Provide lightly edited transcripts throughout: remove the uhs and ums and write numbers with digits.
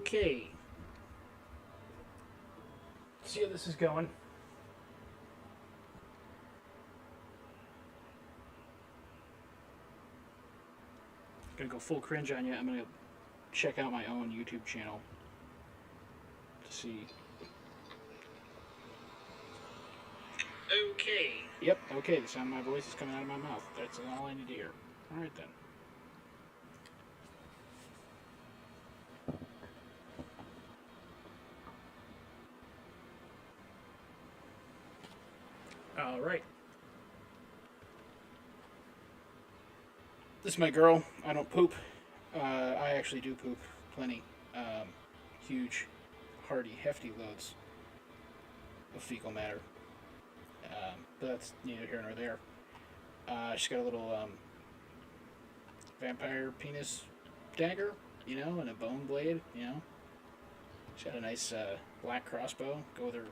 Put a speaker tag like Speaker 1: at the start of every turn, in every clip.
Speaker 1: Okay. See how this is going. Gonna go full cringe on you. I'm gonna check out my own YouTube channel to see. Okay. Yep, okay, the sound of my voice is coming out of my mouth. That's all I need to hear. Alright then. Alright. This is my girl. I don't poop. I actually do poop plenty. Huge, hearty, hefty loads of fecal matter. But that's neither here nor there. She's got a little vampire penis dagger, you know, and a bone blade, you know. She's got a nice black crossbow. Go with her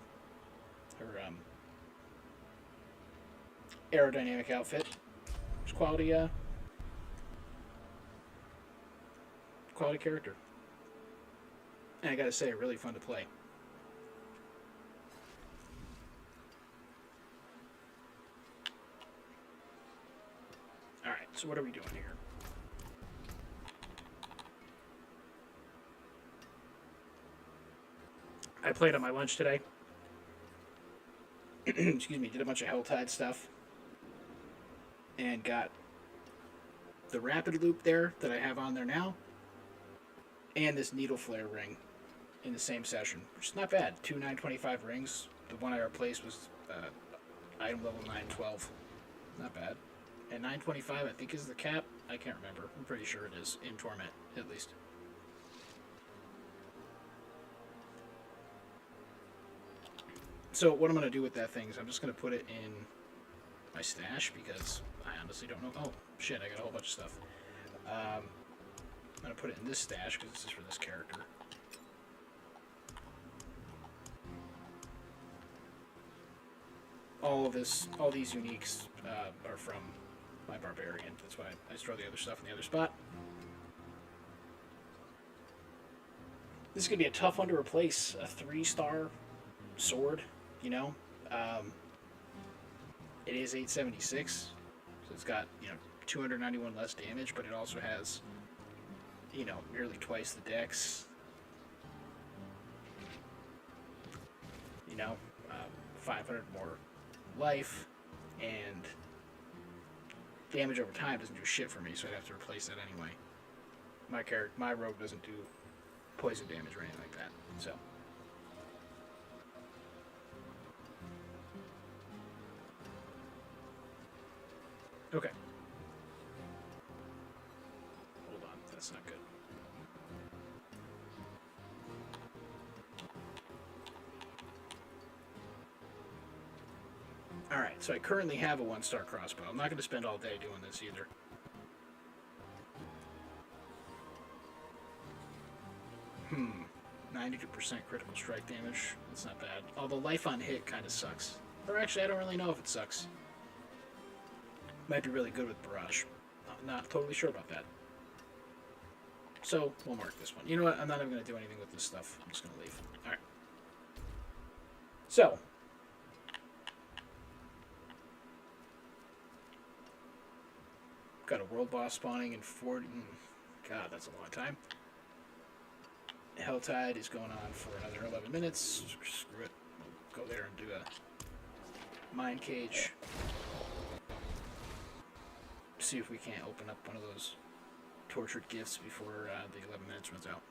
Speaker 1: aerodynamic outfit. It's quality character. And I gotta say, really fun to play. Alright, so what are we doing here? I played on my lunch today. Excuse me, did a bunch of Helltide stuff. And got the rapid loop there that I have on there now. And this needle flare ring in the same session, which is not bad. 2 925 rings. The one I replaced was item level 912. Not bad. And 925 I think is the cap. I can't remember. I'm pretty sure it is in Torment, at least. So what I'm going to do with that thing is I'm just going to put it in my stash because I honestly don't know. Oh, shit, I got a whole bunch of stuff. I'm going to put it in this stash because this is for this character. All these uniques are from my barbarian. That's why I throw the other stuff in the other spot. This is going to be a tough one to replace. A 3-star sword, you know. It is 876, so it's got, you know, 291 less damage, but it also has, you know, nearly twice the dex. You know, 500 more life, and damage over time doesn't do shit for me, so I'd have to replace that anyway. My rogue doesn't do poison damage or anything like that, so. Okay. Hold on, that's not good. Alright, so I currently have a 1-star crossbow. I'm not going to spend all day doing this either. 92% critical strike damage. That's not bad. Although life on hit kind of sucks. Or actually, I don't really know if it sucks. Might be really good with Barrage. Not totally sure about that. So, we'll mark this one. You know what? I'm not even going to do anything with this stuff. I'm just going to leave. Alright. So. Got a world boss spawning in 40... God, that's a long time. Helltide is going on for another 11 minutes. Screw it. We'll go there and do a mine cage. See if we can't open up one of those tortured gifts before the 11 minutes runs out.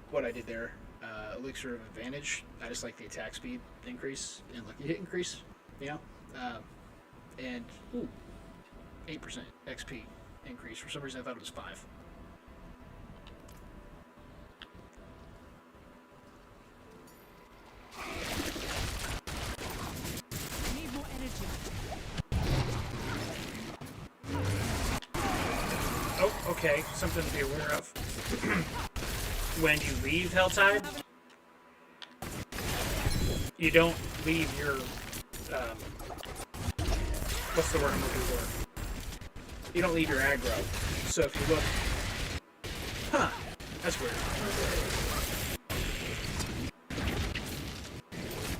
Speaker 1: What I did there, Elixir of Advantage, I just like the attack speed increase and lucky hit increase, you know? And, 8% XP increase. For some reason I thought it was 5. Okay, something to be aware of. When you leave Helltide, you don't leave your what's the word I'm looking for? You don't leave your aggro. So if you look, that's weird.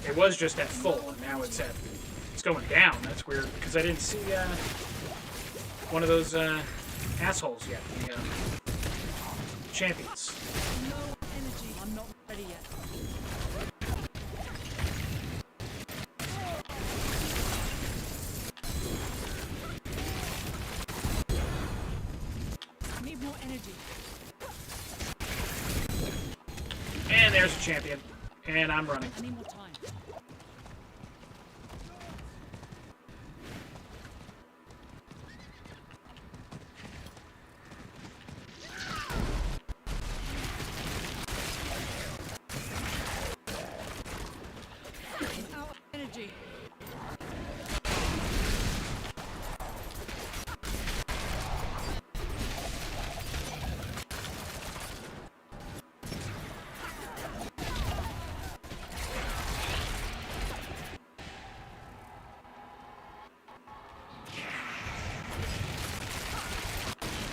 Speaker 1: It was just at full, and now it's going down. That's weird because I didn't see one of those assholes yet. The champions.
Speaker 2: No energy. I'm not ready yet. Need more energy.
Speaker 1: And there's a champion. And I'm running.
Speaker 2: I need more time. Out of energy.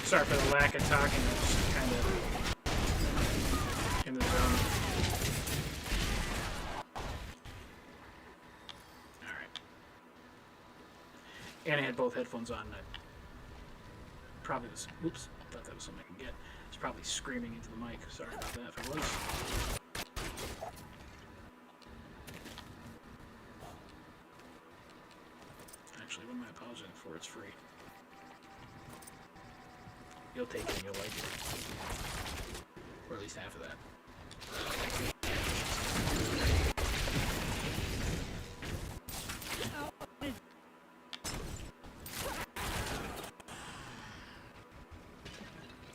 Speaker 1: Sorry for the lack of talking. I'm just kind of in the zone. Alright. And I had both headphones on. I probably was... Oops. Thought that was something I could get. I was probably screaming into the mic. Sorry about that if it was. Actually, what am I apologizing for? It's free. You'll take it and you'll like it. Or at least half of that.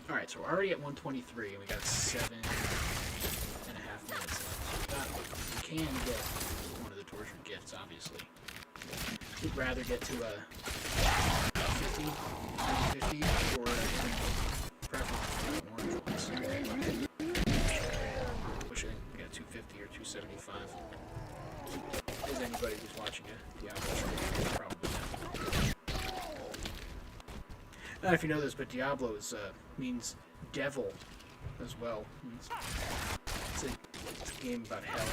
Speaker 1: Alright, so we're already at 123 and we got 7.5 minutes left. We can get one of the tortured gifts, obviously. We'd rather get to a 50 or preferably orange ones. Wish I got 250 or 275. Is anybody who's watching a Diablo stream probably not. I don't know if you know this, but Diablo is means devil as well. It's a game about hell.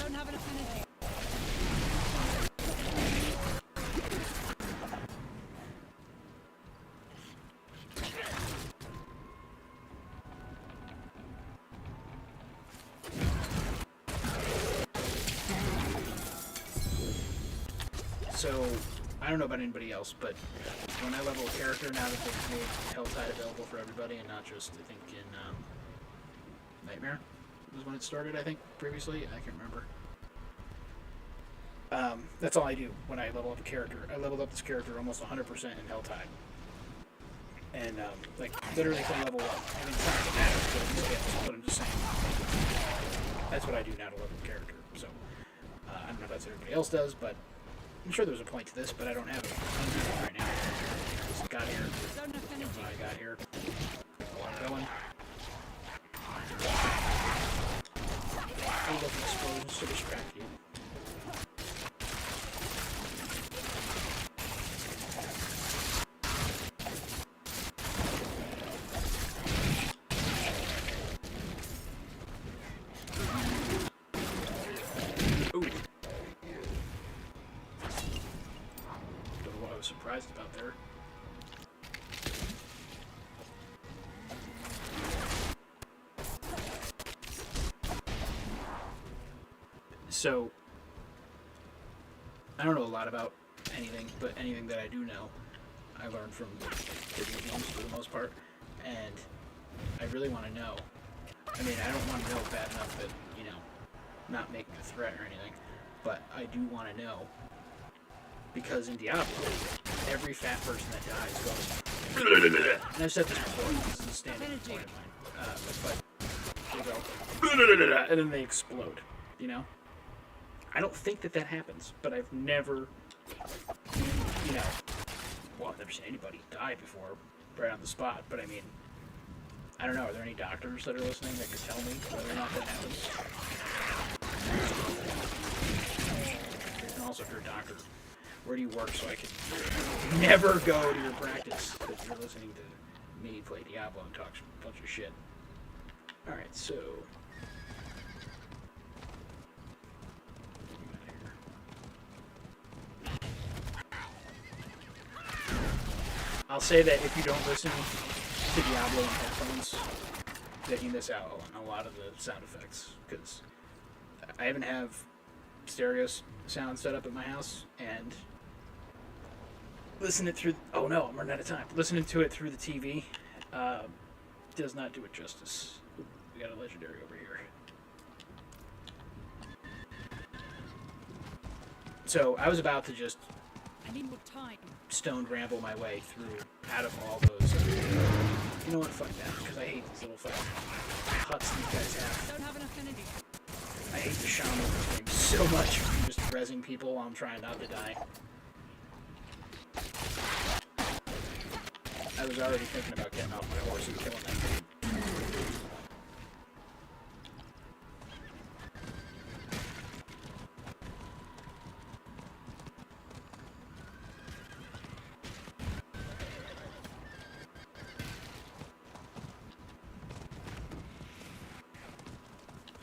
Speaker 2: Don't have enough energy.
Speaker 1: So, I don't know about anybody else, but when I level a character, now that they've made Helltide available for everybody, and not just, I think, in Nightmare was when it started, I think, previously. I can't remember. That's all I do when I level up a character. I leveled up this character almost 100% in Helltide. And, like, literally from level 1. I mean, it's not that matters, but I'm just saying. That's what I do now to level a character. So, I don't know if that's what everybody else does, but I'm sure there's a point to this, but I don't have it right now. Just got here. I got here. I'm going. Hold up explosions to distract you. Surprised about there. So, I don't know a lot about anything, but anything that I do know, I learned from video games for the most part, and I really want to know. I mean, I don't want to know bad enough that, you know, not making a threat or anything, but I do want to know. Because in Diablo, every fat person that dies goes... And I've said this before, this is a standing point of mine. But they go... And then they explode, you know? I don't think that happens, but I've never... You know... Well, I've never seen anybody die before, right on the spot, but I mean... I don't know, are there any doctors that are listening that could tell me whether or not that happens? And also, if you're a doctor... Where do you work so I can never go to your practice because you're listening to me play Diablo and talk a bunch of shit. Alright, so... I'll say that if you don't listen to Diablo in headphones, that you miss out on a lot of the sound effects, because I even have stereo sound set up at my house, and listening through... Oh no, I'm running out of time. Listening to it through the TV does not do it justice. We got a legendary over here. So I was about to just...
Speaker 2: I need more time.
Speaker 1: Stoned ramble my way through out of all those. You know what? Fuck that, because I hate these little fucking huts these guys have.
Speaker 2: Don't have enough energy.
Speaker 1: I hate the shaman in this game so much for just rezzing people while I'm trying not to die. I was already thinking about getting off my horse and killing that thing.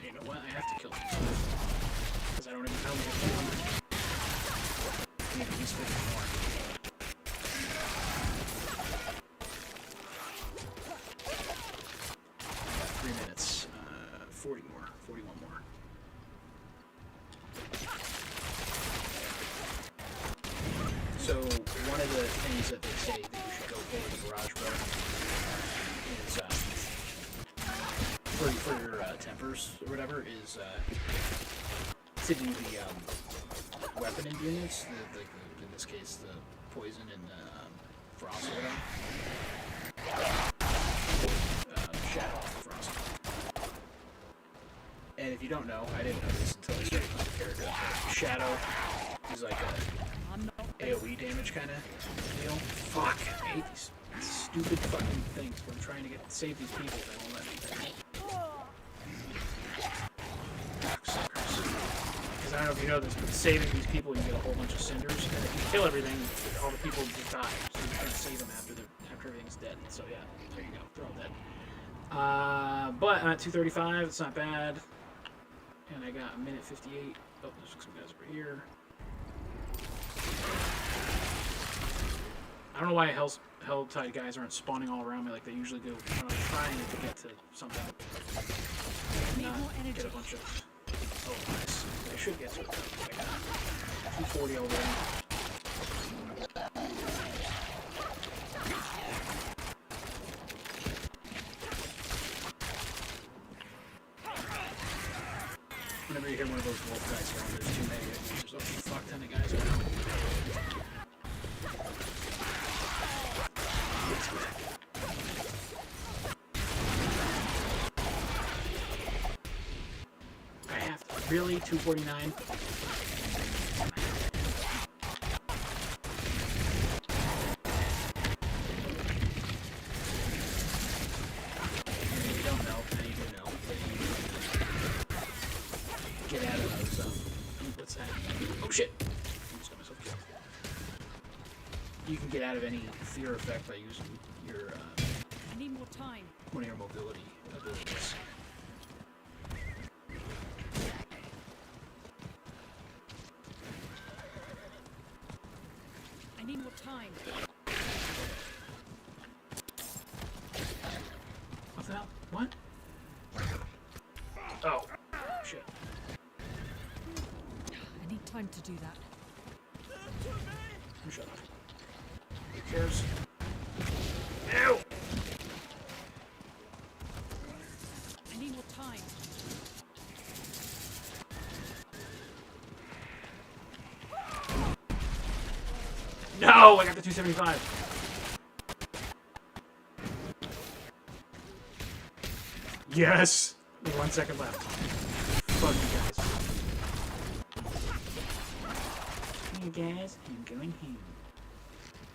Speaker 1: You know what? I have to kill him. Because I don't even know me if I need at least 50 more. Minutes, 40 more, 41 more. So, one of the things that they say that you should go play the Barrage Bar is, for your tempers or whatever, is to do the weapon units, in this case the poison and frost or whatever. Shadow frost. And if you don't know, I didn't know this until I started playing the character. Shadow is like a AoE damage kind of deal. Fuck, I hate these stupid fucking things where I'm trying to save these people that won't let me. Because I don't know if you know this, but saving these people, you get a whole bunch of cinders, and if you kill everything, all the people just die. So you can't save them after everything's dead. So yeah, there you go, they're all dead. But I'm at 2:35, it's not bad. And I got a minute 58. Oh, there's some guys over here. I don't know why Helltide guys aren't spawning all around me like they usually do. I'm trying to get to something. Not get a bunch of... Oh, nice. I should get to it. I got 240 already. Whenever you hear one of those wolf guys around, there's too many. There's a fuck ton of guys around. I have to. Really? 249? If you don't know, now you do know. Get out of those, what's that? Oh shit! I just got myself killed. You can get out of any fear effect by using your,
Speaker 2: I need more time.
Speaker 1: one of your mobility abilities.
Speaker 2: I need more time.
Speaker 1: What the hell? What? Oh. Shit.
Speaker 2: I need time to do that.
Speaker 1: Shut up. Who cares? Ew!
Speaker 2: I need more time.
Speaker 1: No! I got the 275. Yes! 1 second left. Fuck you guys. Hey guys, I'm going home.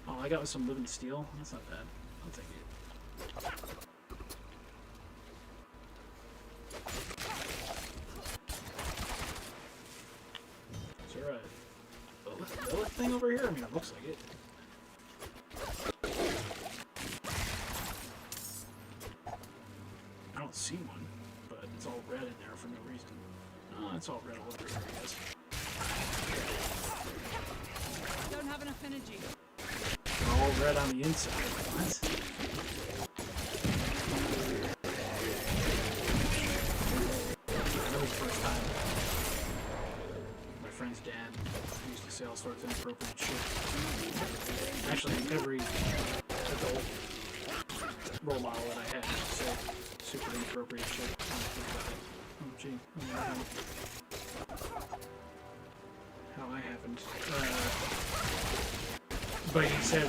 Speaker 1: Oh, I got with some living steel. That's not bad. I'll take it. It's alright. Lilith? thing over here? I mean, it looks like it. I don't see one, but it's all red in there for no reason. Oh, it's all red all over here, I guess.
Speaker 2: Don't have enough energy.
Speaker 1: All red on the inside. What? I know it's the first time. My friend's dad used to say all sorts of inappropriate shit. Actually, every adult role model that I had used to say super inappropriate shit. Oh, gee. How I happened. But he said,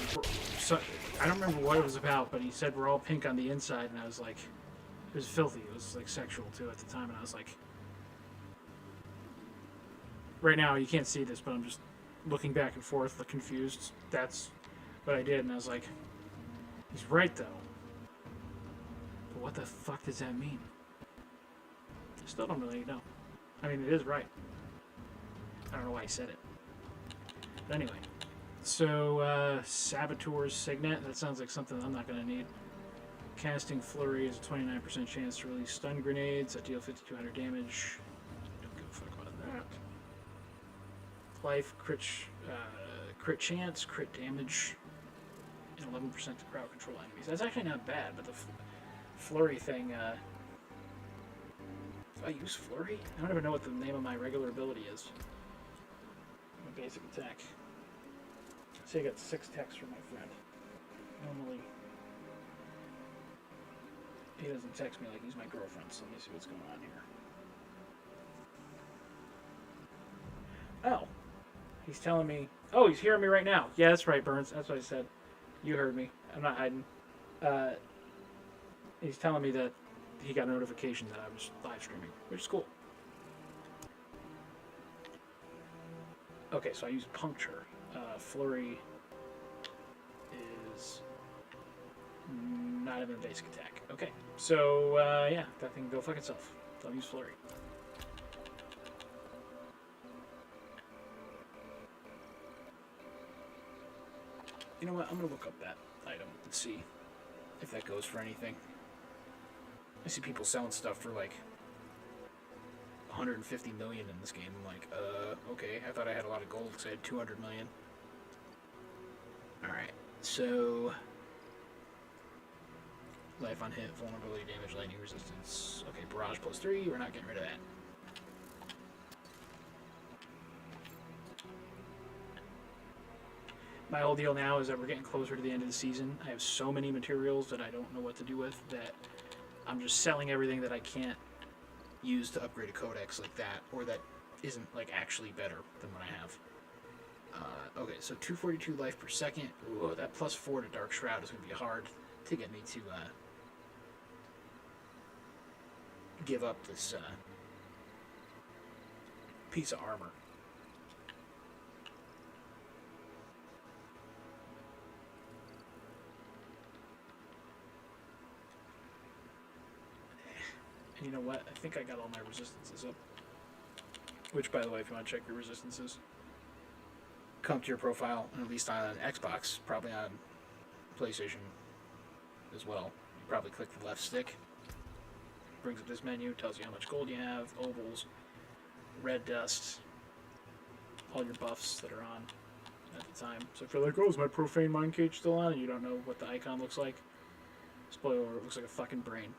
Speaker 1: so, I don't remember what it was about, but he said we're all pink on the inside, and I was like, it was filthy. It was like sexual too at the time, and I was like, right now you can't see this, but I'm just looking back and forth, like confused. That's what I did, and I was like, he's right though. But what the fuck does that mean? I still don't really know. I mean, it is right. I don't know why he said it. But anyway. So, Saboteur's Signet. That sounds like something I'm not going to need. Casting Flurry is a 29% chance to release stun grenades that deal 5,200 damage. Don't give a fuck about that. Life, crit chance, crit damage, and 11% to crowd control enemies. That's actually not bad, but the Flurry thing, do I use Flurry? I don't even know what the name of my regular ability is. My basic attack. So I got 6 texts from my friend. Normally, he doesn't text me like he's my girlfriend, so let me see what's going on here. Oh, he's telling me. Oh, he's hearing me right now. Yeah, that's right, Burns. That's what I said. You heard me. I'm not hiding. He's telling me that he got a notification that I was live streaming, which is cool. Okay, so I use Puncture. Flurry is not even a basic attack. Okay, so yeah, that thing can go fuck itself. Don't use Flurry. You know what? I'm gonna look up that item and see if that goes for anything. I see people selling stuff for like 150 million in this game. I'm like, okay. I thought I had a lot of gold because I had 200 million. Alright, so life on hit, vulnerability, damage, lightning resistance. Okay, Barrage +3, we're not getting rid of that. My whole deal now is that we're getting closer to the end of the season. I have so many materials that I don't know what to do with that I'm just selling everything that I can't use to upgrade a codex like that, or that isn't like actually better than what I have. Okay, so 242 life per second. Ooh, that +4 to Dark Shroud is going to be hard to get me to give up this piece of armor. And you know what? I think I got all my resistances up. Which, by the way, if you want to check your resistances, come to your profile, and at least on Xbox, probably on PlayStation as well. You probably click the left stick. Brings up this menu, tells you how much gold you have, ovals, red dust, all your buffs that are on at the time. So if you're like, oh, is my Profane Mind Cage still on? And you don't know what the icon looks like, spoiler alert, it looks like a fucking brain.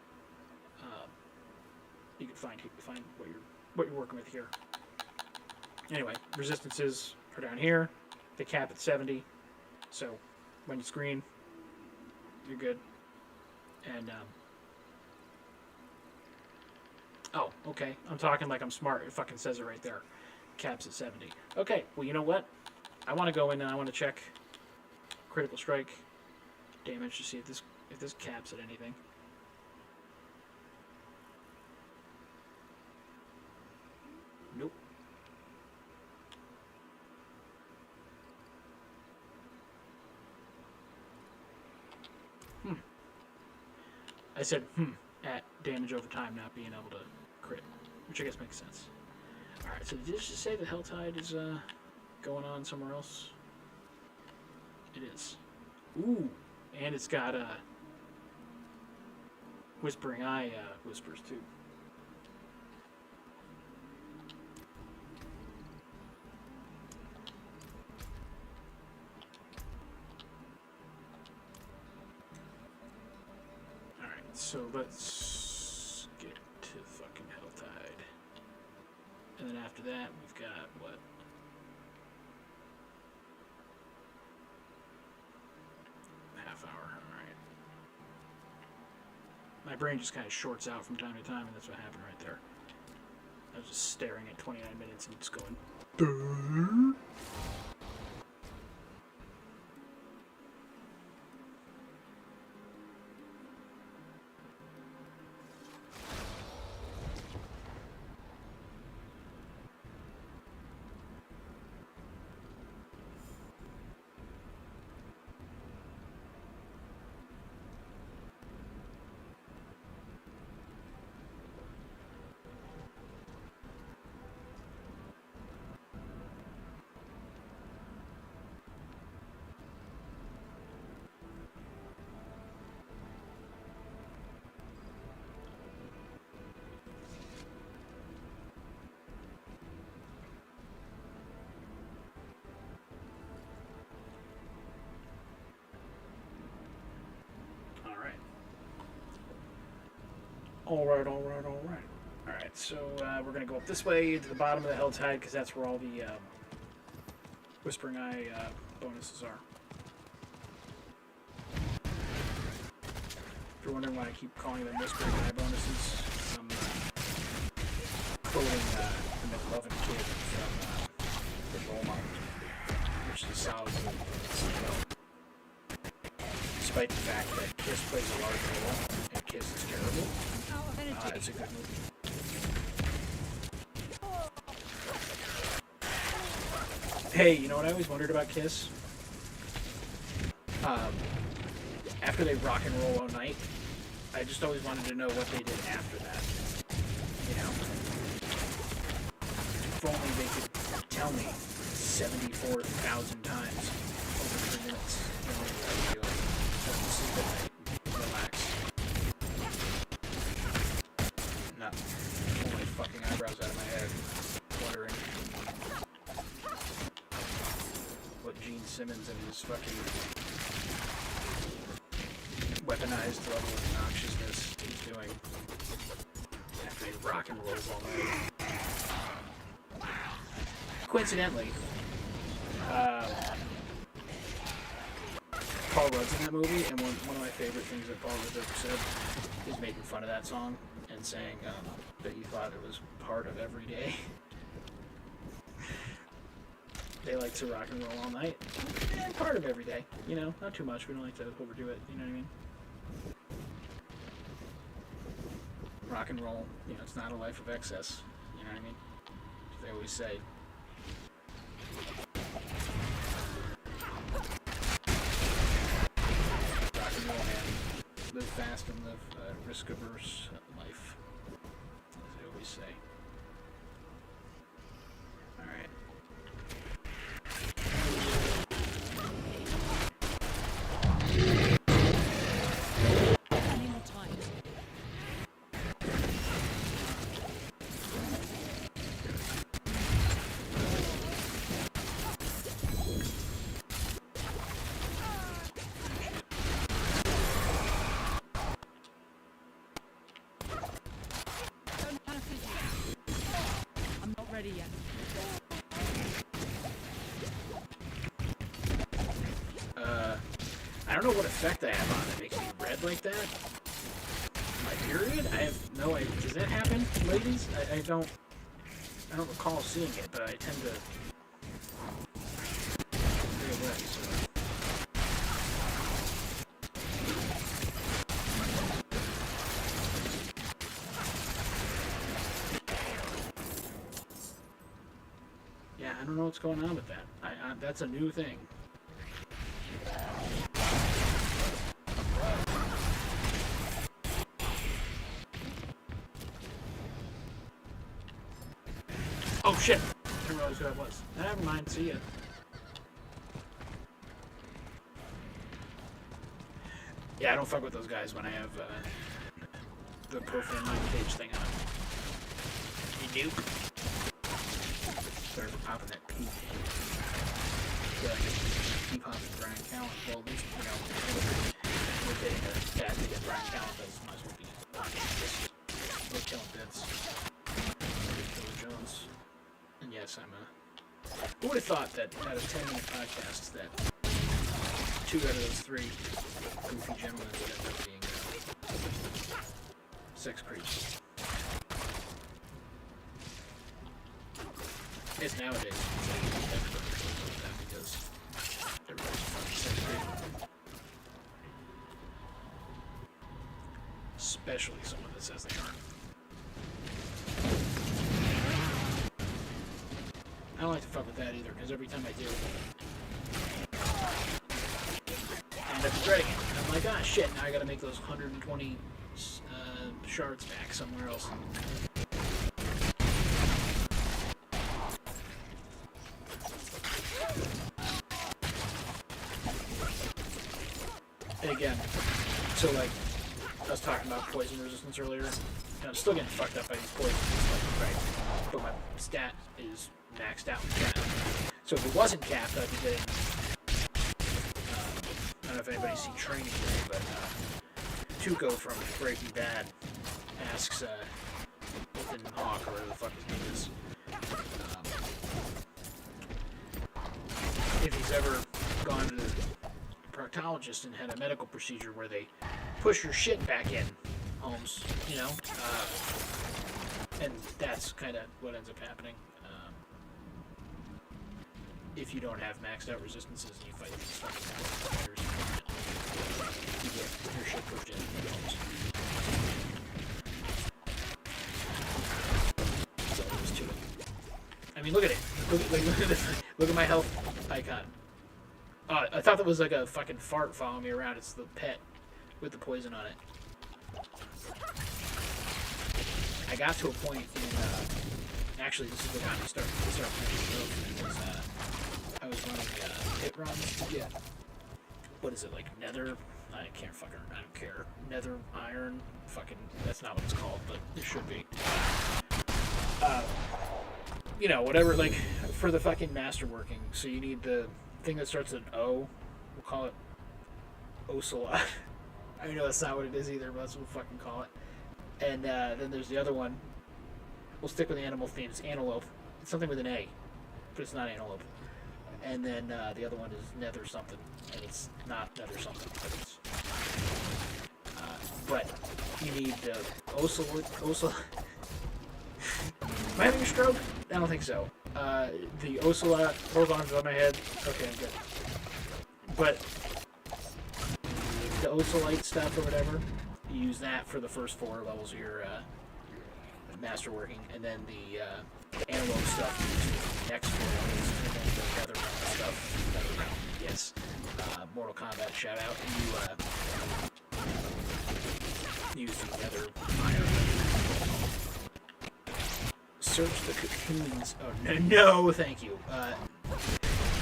Speaker 1: You can find what you're working with here. Anyway, resistances are down here. They cap at 70. So when it's green, you're good. And oh, okay. I'm talking like I'm smart. It fucking says it right there. Caps at 70. Okay. Well, you know what? I want to go in and I want to check critical strike damage to see if this caps at anything. Nope. I said at damage over time not being able to crit, which I guess makes sense. Alright, so did you just say the Helltide is going on somewhere else?
Speaker 3: It is. Ooh, and it's got Whispering Eye whispers too. Alright, so let's get to fucking Helltide. And then after that, we've got what? Half hour, alright. My brain just kind of shorts out from time to time, and that's what happened right there. I was just staring at 29 minutes and just going, "Duh." Alright. Alright, so we're going to go up this way to the bottom of the Helltide, because that's where all the Whispering Eye bonuses are. If you're wondering why I keep calling them Whispering Eye bonuses, I'm quoting the McLovin kid from the Role Model, which is a solid movie. Despite the fact that Kiss plays a large role, and Kiss is terrible. It's a good movie. Hey, you know what I always wondered about Kiss? After they rock and roll all night, I just always wanted to know what they did after that. You know? If only they could tell me 74,000 times over 3 minutes. You know, I'd be like, sleep at night, relax. No. Pull my fucking eyebrows out of my head, wondering what Gene Simmons and his fucking weaponized level of obnoxiousness is doing after he rock and rolls all night. Coincidentally, Paul Rudd's in that movie, and one of my favorite things that Paul Rudd ever said is making fun of that song and saying that he thought it was part of every day. They like to rock and roll all night. And part of every day, you know, not too much. We don't like to overdo it, you know what I mean? Rock and roll, you know, it's not a life of excess, you know what I mean? As they always say. Rock and roll, man. Live fast and live risk-averse life, as they always say. Alright. I don't know what effect I have on it. It makes me red like that. My period? I have no idea. Does that happen, ladies? I don't recall seeing it, but I tend to stay away, so. Yeah, I don't know what's going on with that. That's a new thing. Oh shit! I didn't realize who that was. Never mind, see ya. Yeah, I don't fuck with those guys when I have the profane mind cage thing on. You nuke. Better than popping that pee. Yeah, keep popping Brian Callen. Well, at least, you know, we're getting a bad to get Brian Callen, but might as well be just we're killing bits. Killer Jones. And yes, I'm a... Who would have thought that out of 10-minute podcasts that 2 out of those 3 goofy gentlemen would end up being sex creeps. It's nowadays it's like that because everybody's fucking sex creep. Especially someone that says they aren't. I don't like to fuck with that either, because every time I do, I end up regretting it. I'm like, ah, shit, now I gotta make those 120 shards back somewhere else. And again, so like, I was talking about poison resistance earlier, and I'm still getting fucked up by these poisons, right? But my stat is maxed out and capped. So if it wasn't capped, I'd be getting, I don't know if anybody's seen Training Day, but Tuco from Breaking Bad asks Ethan Hawke, or whatever the fuck his name is, if he's ever gone to the proctologist and had a medical procedure where they push your shit back in, Holmes, you know? And that's kind of what ends up happening. If you don't have maxed out resistances and you fight these fucking fighters, you get your shit pushed in, Holmes. That's all there is to it. I mean, look at it. Look at my health icon. I thought that was like a fucking fart following me around. It's the pet with the poison on it. I got to a point in, actually this is what got me started playing the show, I was running hit runs to get, what is it, like nether, I don't care, nether iron, fucking, that's not what it's called, but it should be. You know, whatever, like, for the fucking masterworking, so you need the thing that starts with an O, we'll call it Ocelot. I know that's not what it is either, but that's what we'll fucking call it. And then there's the other one. We'll stick with the animal theme. It's antelope. It's something with an A, but it's not antelope. And then the other one is nether something, and it's not nether something, but it's. But you need the Ocelot. Am I having a stroke? I don't think so. The Ocelot. Hold on, above my head. Okay, I'm good. But the Ocelite stuff or whatever, you use that for the first 4 levels of your masterworking, and then the antelope stuff you use for the next 4 levels, and then the nether stuff. Yes. Mortal Kombat shout out. And you use the nether iron. Search the cocoons. Oh, no, thank you.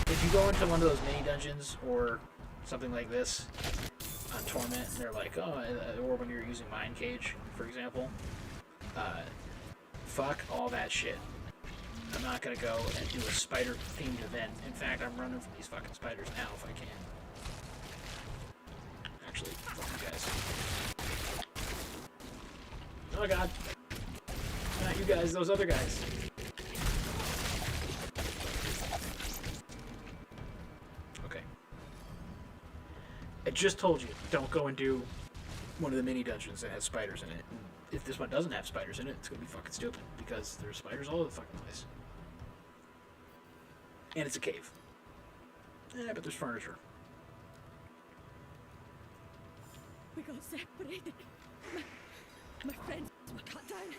Speaker 3: If you go into one of those mini dungeons or something like this on Torment, and they're like, oh, or when you're using Mind Cage, for example, fuck all that shit. I'm not gonna go and do a spider-themed event. In fact, I'm running from these fucking spiders now if I can. Actually, fuck you guys. Oh god. Not you guys, those other guys. Okay. I just told you, don't go and do one of the mini dungeons that has spiders in it. And if this one doesn't have spiders in it, it's gonna be fucking stupid, because there's spiders all over the fucking place. And it's a cave. But there's furniture.
Speaker 2: We got separated. My friends were cut down.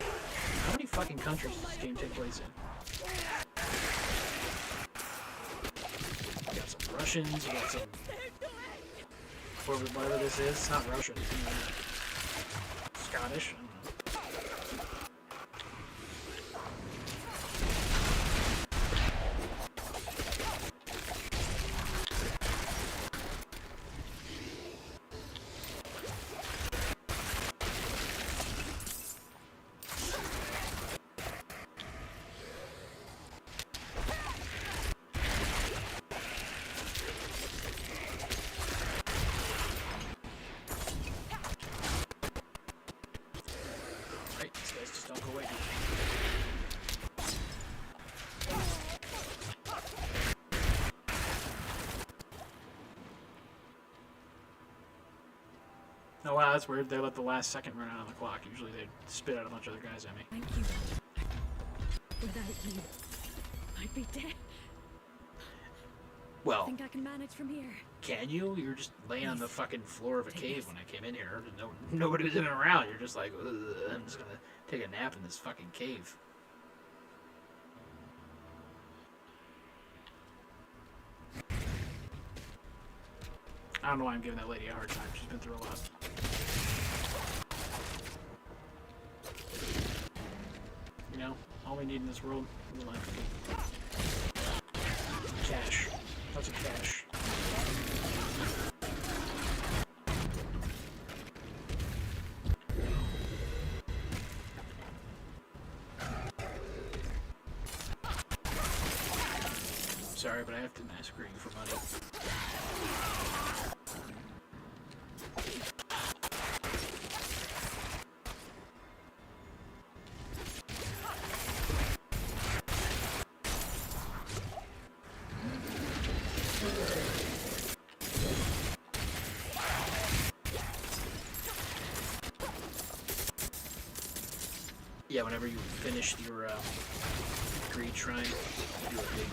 Speaker 3: How many fucking countries does this game take place in? You got some Russians, you got some... Whatever this is, it's not Russian. Scottish? I don't know. that's weird. They let the last second run out on the clock. Usually they spit out a bunch of other guys at me.
Speaker 2: Thank you. Without you, I'd be dead.
Speaker 3: Well,
Speaker 2: Think I can manage from here?
Speaker 3: can you? You're just laying on the fucking floor of a cave when I came in here. Nobody was in and around. You're just like, ugh, I'm just gonna take a nap in this fucking cave. I don't know why I'm giving that lady a hard time. She's been through a lot. You know, all we need in this world is life. Cash. Lots of cash. Sorry, but I have to massacre you for money. Yeah, whenever you finish your greed shrine, you do a big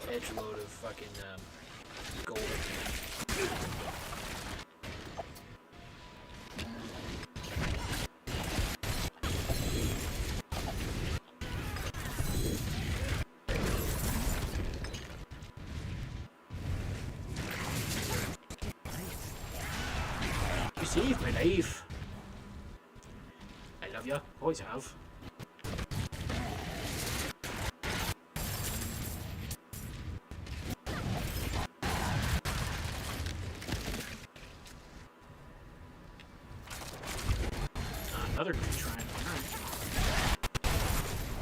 Speaker 3: edge load of fucking gold. Receive my knife. I love you. Always have. Another great shrine. Alright.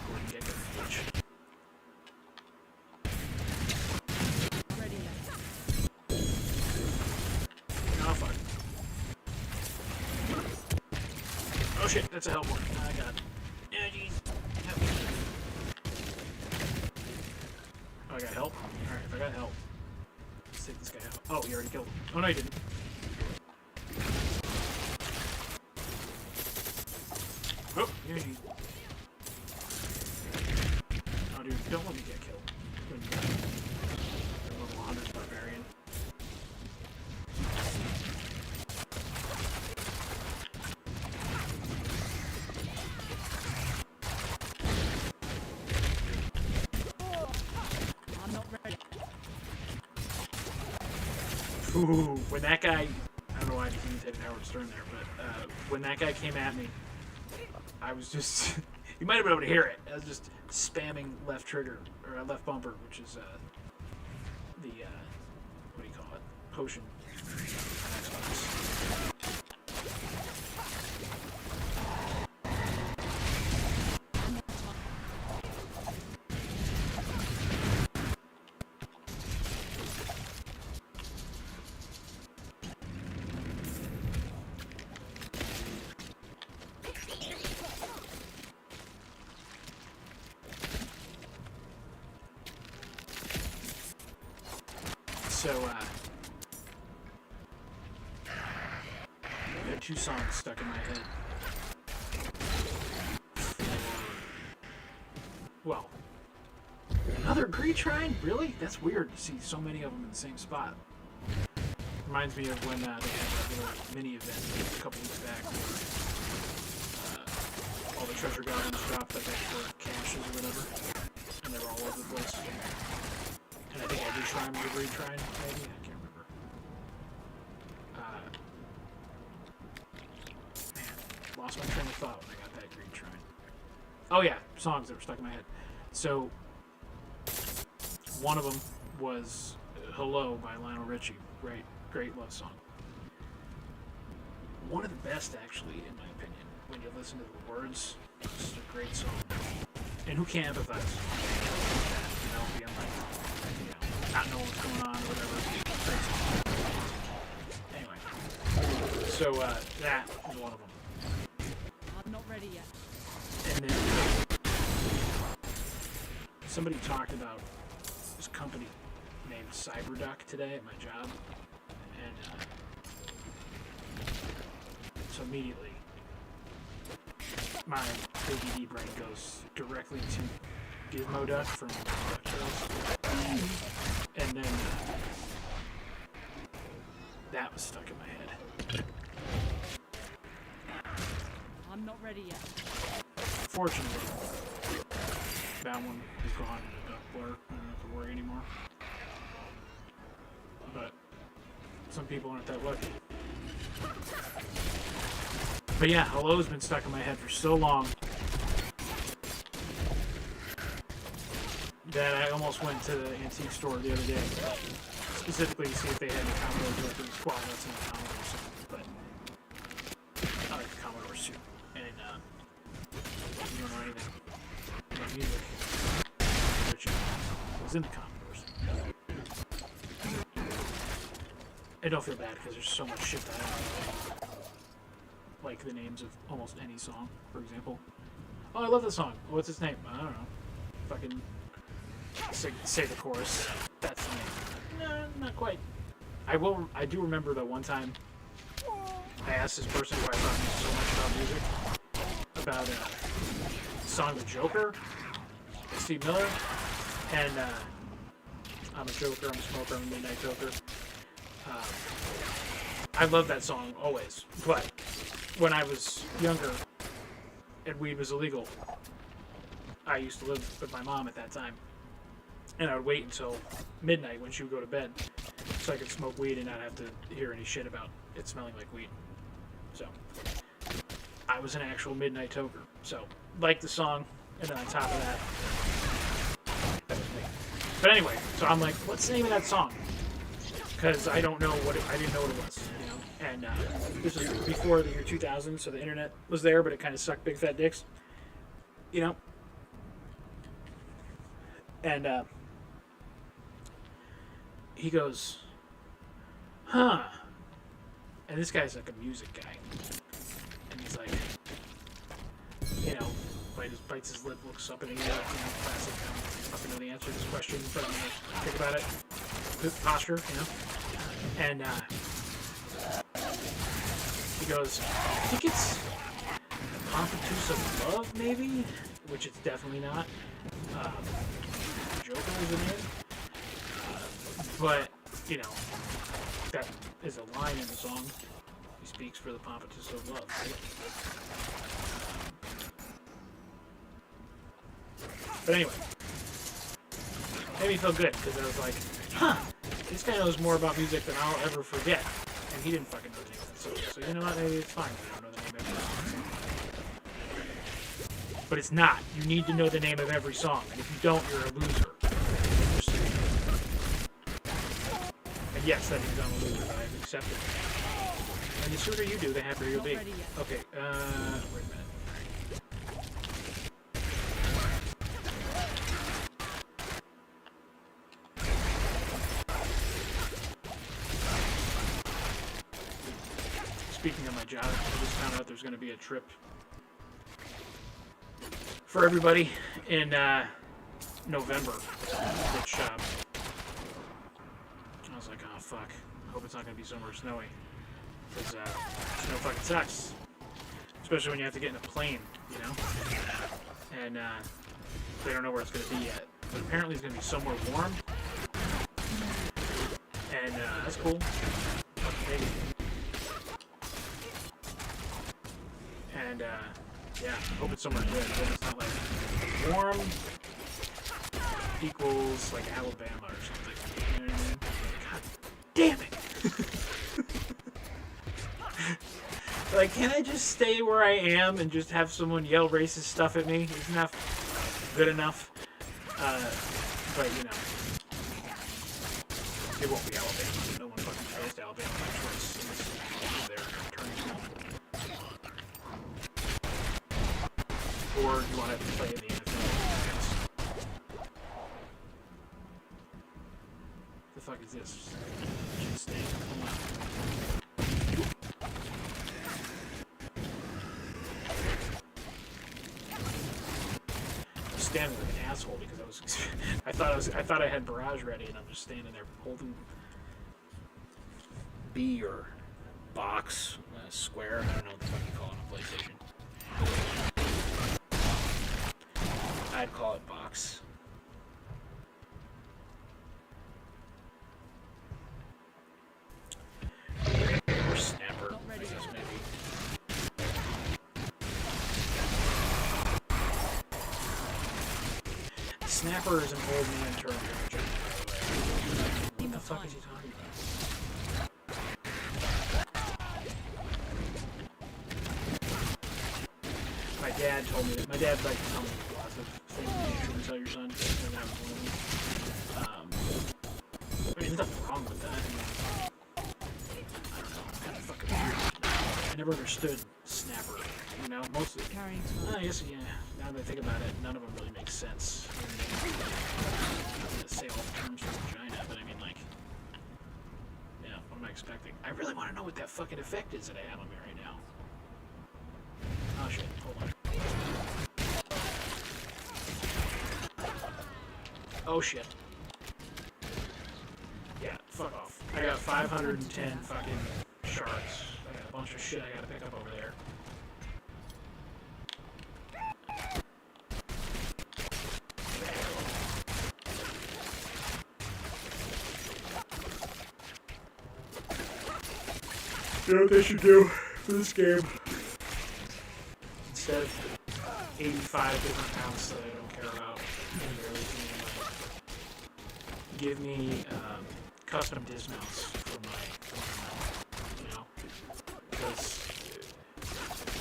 Speaker 3: Wouldn't get good footage.
Speaker 2: Ready yet?
Speaker 3: Oh fuck. Oh shit, that's a help one. I got it. Yeah, jeez. Help me. Oh, I got help? Alright, if I got help. Let's take this guy out. Oh, you already killed him. Oh no, you didn't. Oh, yeah, you. Oh, dude, don't let me get killed. When you got a level 100 barbarian.
Speaker 2: I'm not ready.
Speaker 3: Ooh, when that guy, I don't know why I didn't take Howard Stern there, but when that guy came at me, I was just, you might have been able to hear it. I was just spamming left trigger, or left bumper, which is the, what do you call it? Potion. On Xbox. So, I had two songs stuck in my head. Well, another greed shrine? Really? That's weird to see so many of them in the same spot. Reminds me of when they had that little mini event a couple weeks back where all the treasure goblins dropped like extra caches or whatever, and they were all over the place. And I think every shrine was a greed shrine, maybe? I can't remember. Man, lost my train of thought when I got that greed shrine. Oh yeah, songs that were stuck in my head. So, one of them was Hello by Lionel Richie. Great love song. One of the best, actually, in my opinion, when you listen to the words. It's just a great song. And who can't empathize with that, you know, being like, you know, not knowing what's going on or whatever. Great song. Anyway. So, that was one of them.
Speaker 2: I'm not ready yet.
Speaker 3: And then somebody talked about this company named Cyberduck today at my job, and immediately my ADD brain goes directly to Gizmo Duck from DuckTales. And then that was stuck in my head.
Speaker 2: I'm not ready yet.
Speaker 3: Fortunately, that one is gone in a duck blur. I don't have to worry anymore. But some people aren't that lucky. But yeah, Hello's been stuck in my head for so long that I almost went to the antique store the other day, specifically to see if they had any Commodores with the Squad Nuts and the Commodore suit. But I like the Commodore suit, and you don't know anything about music, which was into Commodores. I don't feel bad because there's so much shit that I don't know. Like the names of almost any song, for example. Oh, I love this song. What's its name? I don't know. Fucking say the chorus. That's the name. No, not quite. I do remember that one time I asked this person who I thought knew so much about music about the song "The Joker" by Steve Miller, and I'm a Joker, I'm a smoker, I'm a midnight Joker. I love that song always, but when I was younger and weed was illegal, I used to live with my mom at that time, and I would wait until midnight when she would go to bed so I could smoke weed and not have to hear any shit about it smelling like weed. So I was an actual midnight toker. So like the song, and then on top of that was me. But anyway, so I'm like, what's the name of that song? Because I didn't know what it was, you know. And this was before the year 2000, so the internet was there, but it kind of sucked big fat dicks, you know. And he goes, huh. And this guy's like a music guy, and he's like, you know, bites his lip, looks up in the air, you know, classic. I don't fucking know the answer to this question, but I'm gonna think about it. Good posture, you know. And he goes, I think it's Pompadous of Love, maybe? Which it's definitely not. Joker is the name. But, you know, that is a line in the song. He speaks for the Pompadous of Love, right? But anyway, made me feel good, because I was like, huh, this guy knows more about music than I'll ever forget. And he didn't fucking know the name of that song. So you know what, maybe it's fine if you don't know the name of every song. But it's not. You need to know the name of every song. And if you don't, you're a loser. Just so you know. And yes, that means I'm a loser, but I've accepted it. And the sooner you do, the happier you'll be. Okay, wait a minute. Speaking of my job, I just found out there's going to be a trip for everybody in November, which I was like, oh fuck, I hope it's not going to be somewhere snowy, because snow fucking sucks, especially when you have to get in a plane, you know, and they don't know where it's going to be yet, but apparently it's going to be somewhere warm, and that's cool. Maybe. And, yeah, hope it's somewhere good. Hope it's not like warm equals like Alabama or something. You know what I mean? God damn it! Like, can I just stay where I am and just have someone yell racist stuff at me? Isn't that good enough? But, you know, it won't be Alabama. No one fucking goes to Alabama by choice. They're attorneys. Or you want to play in the NFL? The fuck is this? I'm standing like an asshole because I thought I had Barrage ready, and I'm just standing there holding B or box.
Speaker 1: square. I don't know what the fuck you call it on PlayStation. I'd call it box. Or snapper, I guess maybe. Snapper is an old man term for China, by the way. What the fuck is he talking about? My dad told me that. My dad liked to tell me lots of things you shouldn't tell your son, and that was one of them. I mean, there's nothing wrong with that. I mean, I don't know, kind of fucking weird. I never understood snapper, you know? Mostly. I guess, yeah, now that I think about it, none of them really make sense. I'm gonna say all the terms for vagina, but I mean, like, yeah, what am I expecting? I really want to know what that fucking effect is that I have on me right now. Oh shit, hold on. Oh shit. Yeah, fuck off. I got 510 fucking shards. I got a bunch of shit I gotta pick up over there. You know what they should do for this game? Instead of 85 different accounts that I don't care about, give me custom dismounts for my you know, because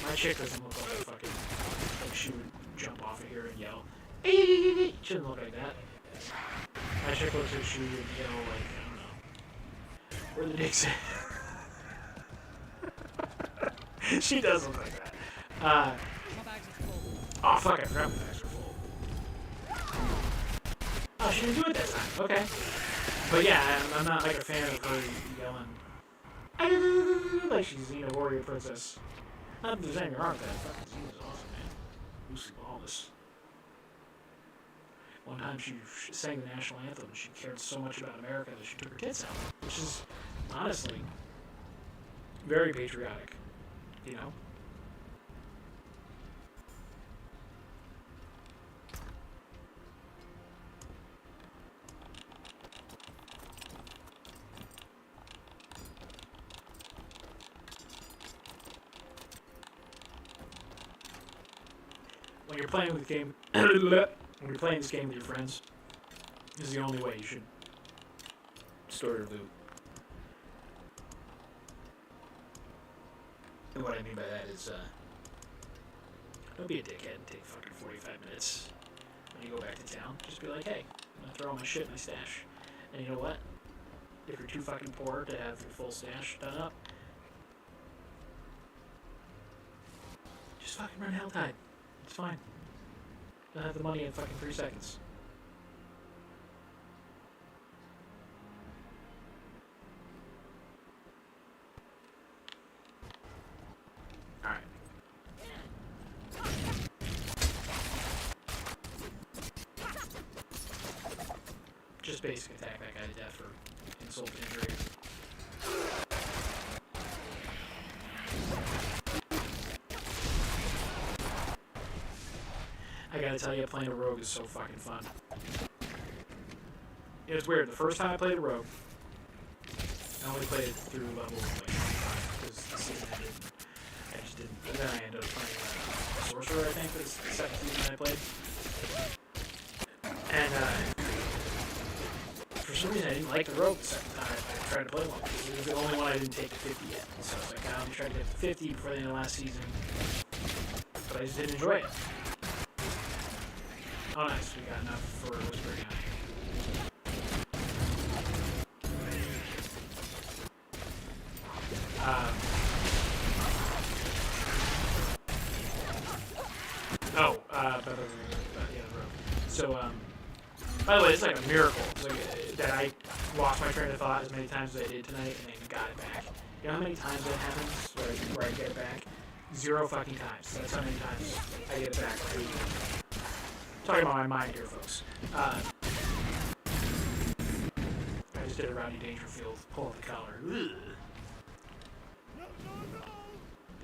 Speaker 1: my chick doesn't look like a fucking, like she would jump off of here and yell, "Hey!" She doesn't look like that. My chick looks like she would yell like, I don't know, where the dick's at? She does look like that. Oh fuck, I forgot my bags are full. Oh, she didn't do it this time. Okay. But yeah, I'm not like a fan of her yelling like she's a warrior princess. Not that there's anything wrong with that. Fucking Xena's awesome, man. Lucy Lawless. One time she sang the national anthem and she cared so much about America that she took her tits out. Which is, honestly, very patriotic. You know? When you're playing with the game, when you're playing this game with your friends, this is the only way you should store your loot. And what I mean by that is, don't be a dickhead and take fucking 45 minutes when you go back to town. Just be like, hey, I'm gonna throw all my shit in my stash. And you know what? If you're too fucking poor to have your full stash done up, just fucking run Helltide. It's fine. You'll have the money in fucking 3 seconds. Alright. Just basic attack that guy to death for insult to injury. I gotta tell you, playing a rogue is so fucking fun. It was weird. The first time I played a rogue, I only played it through level like 5 because the season ended. I just didn't. And then I ended up playing sorcerer. I think was the second season I played. And for some reason I didn't like the rogue the second time I tried to play one. It was the only one I didn't take to 50 yet. So I was like, I'm trying to get to 50 before the end of last season. But I just didn't enjoy it. Oh nice, we got enough for Whispering Eye. So, by the way, it's like a miracle like, that I lost my train of thought as many times as I did tonight and then got it back. You know how many times that happens where I get it back? 0 fucking times. That's how many times I get it back. Talking about my mind here, folks. I just did a Rodney Dangerfield pull up the collar.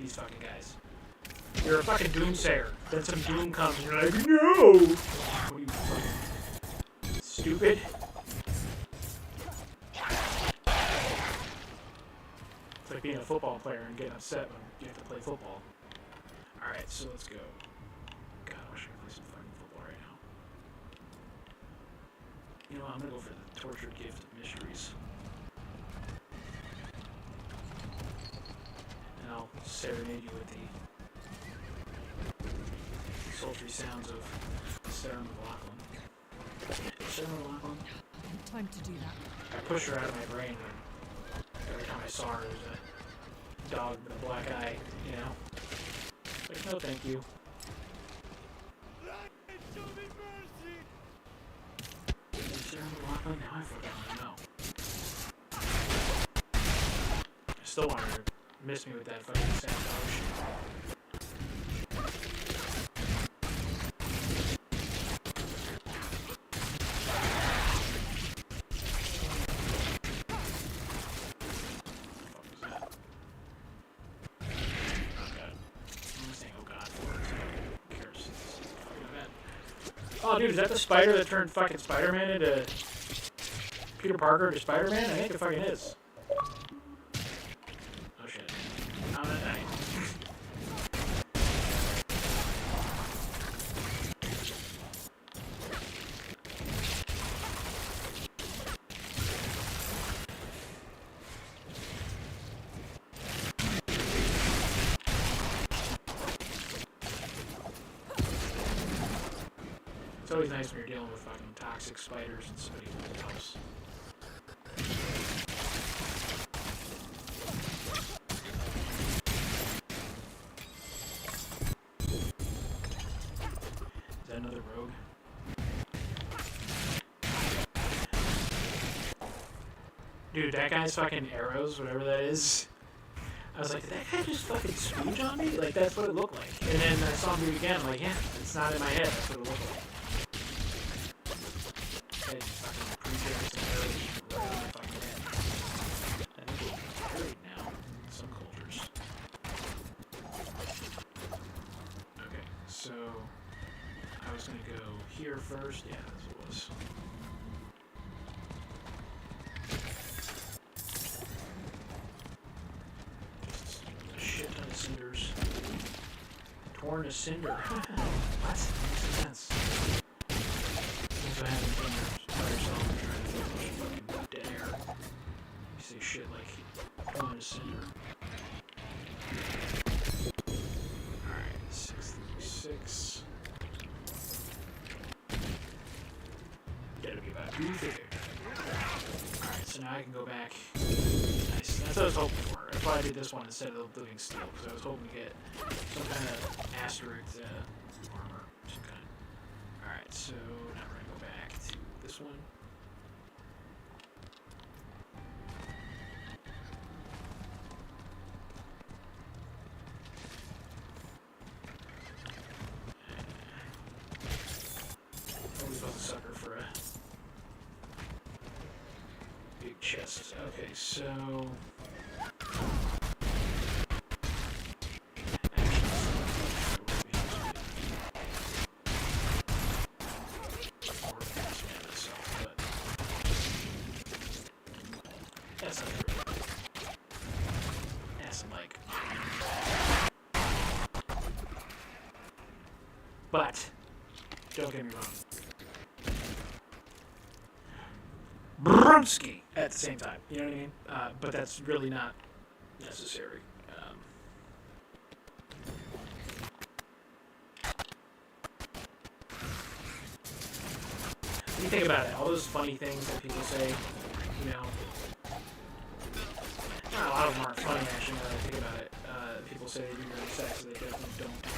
Speaker 3: these fucking guys. You're a fucking doomsayer. Then some doom comes and you're like, no! What are you fucking stupid? It's like being a football player and getting upset when you have to play football. Alright, so let's go. God, I wish I could play some fucking football right now. You know what, I'm gonna go for the tortured gift of mysteries. And I'll serenade you with the sultry sounds of Sarah McLachlan. Sarah McLachlan?
Speaker 2: Time to do that.
Speaker 3: I push her out of my brain when every time I saw her as a dog with a black eye, you know? Like, no thank you. Sarah McLachlan? Now I forgot I know. I still want her to miss me with that fucking sad dog shit. Oh, dude, is that the spider that turned fucking Spider-Man into Peter Parker into Spider-Man? I think it fucking is. Oh shit. I'm gonna die. It's always nice when you're dealing with fucking toxic spiders and somebody else. Is that another rogue? Dude, that guy's fucking arrows, whatever that is. I was like, did that guy just fucking spooge on me? Like, that's what it looked like. And then I saw him do it again, I'm like, yeah, it's not in my head, that's what it looked like. So I was gonna go here first. Yeah, that's what it was. Just a shit ton of cinders. Torn to cinder. What? Makes sense. Also having fingers by yourself and trying to throw a bunch of fucking dead air. You say shit like torn to cinder. Alright, 636. Gotta be about 250. Alright, so now I can go back. Nice. That's what I was hoping for. I probably did this one instead of the living steel, because I was hoping to get some kind of asterisk armor of some kind. Alright, so now we're gonna go back to this one. Always was a sucker for a big chest. Okay, so but don't get me wrong. Brumsky at the same time, you know what I mean? But that's really not necessary. When you think about it, all those funny things that people say, you know, a lot of them aren't funny actually now that I think about it. People say they do during sex, so they definitely don't do it.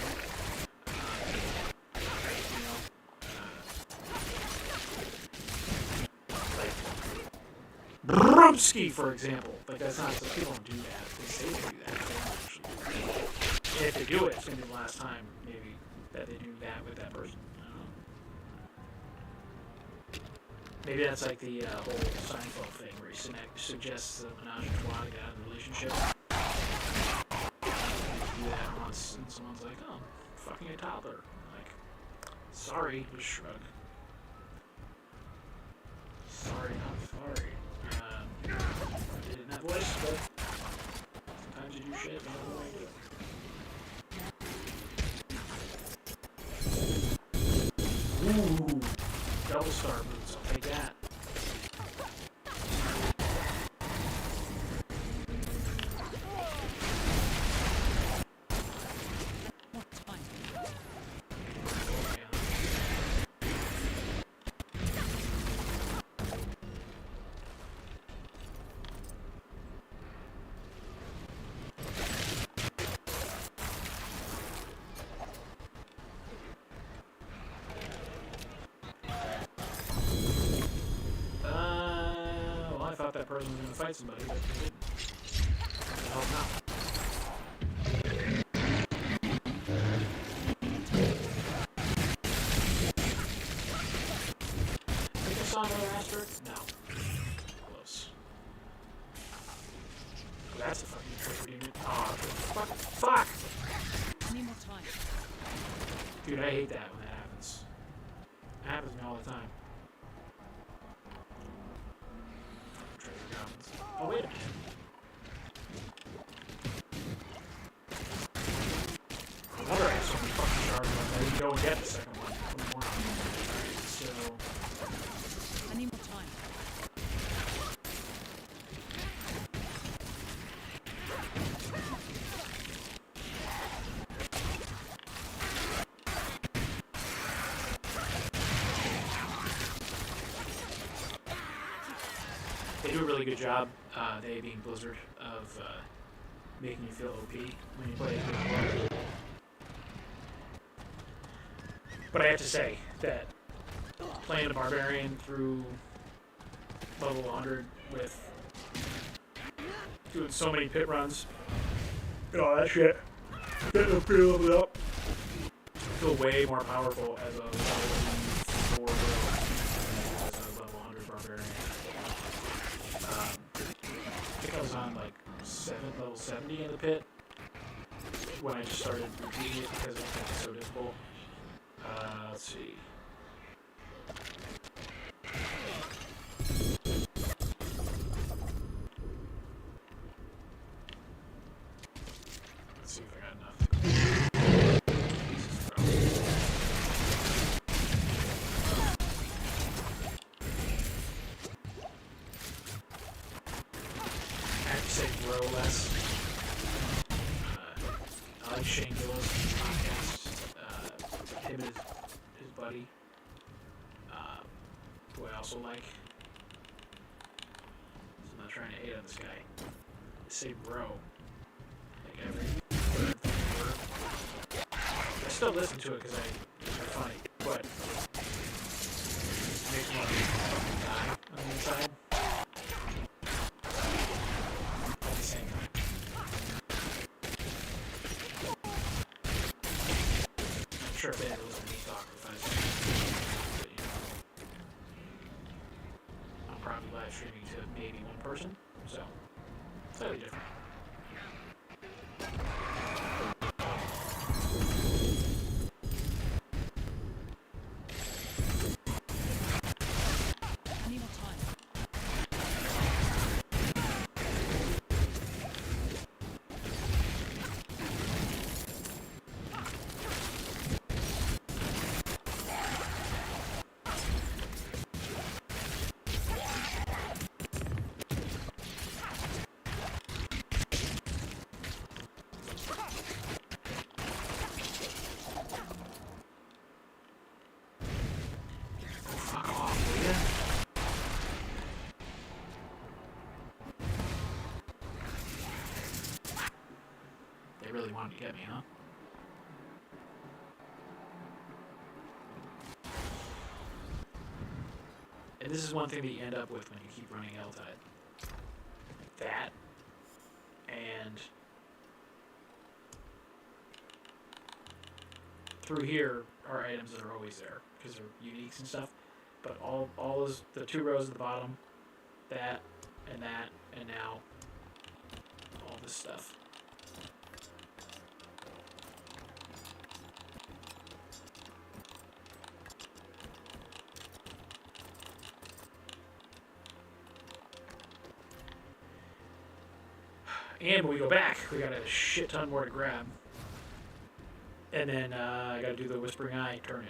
Speaker 3: Brumsky, for example. Like, that's not, so people don't do that. They say they do that, but they don't actually do that. If they do it, it's going to be the last time, maybe, that they do that with that person. I don't know. Maybe that's like the whole Seinfeld thing, where he suggests the menage a trois to get out of the relationship. do that once, and someone's like, "Oh, I'm fucking a toddler." Like, sorry, just shrug. Sorry, not sorry. I did it in that voice, but sometimes you do shit and I don't like it. Ooh, double star boots. I'll take that. I thought that person was going to fight somebody, but they didn't. I hope not. Think I saw another asterisk? No. Close. Oh, that's a fucking trick demon. Oh, fuck!
Speaker 2: I need more time.
Speaker 3: Dude, I hate that when that happens. It happens to me all the time. Oh, wait a minute. Another ass so many fucking shards on there. You don't get the second one. Alright, so.
Speaker 2: I need more time.
Speaker 3: They do a really good job, they being Blizzard, of making you feel OP when you play it. But I have to say that playing a Barbarian through level 100 with doing so many pit runs and all that shit, getting up here leveled up, I feel way more powerful as a level 4 as a level 100 Barbarian. I think I was on like level 70 in the pit when I just started repeating it because it was so difficult. Let's see. Let's see if I got enough. I have to say grow less. I like Shane Gillis' podcast. Him and his buddy, who I also like. So I'm not trying to hate on this guy. I say bro. Like every third word. I still listen to it because they're funny, but it makes me want to fucking die on the inside. At the same time. I'm sure if they had to listen to me talk for 5 seconds, but you know, I'm probably live streaming to maybe one person, so slightly different.
Speaker 2: I need more time.
Speaker 3: Fuck off, will ya? They really wanted to get me, huh? And this is one thing that you end up with when you keep running L-Tide. That, and through here are items that are always there, because they're uniques and stuff, but all is the 2 rows at the bottom, that, and now, all this stuff. And when we go back, we got a shit ton more to grab. And then I gotta do the Whispering Eye turn in.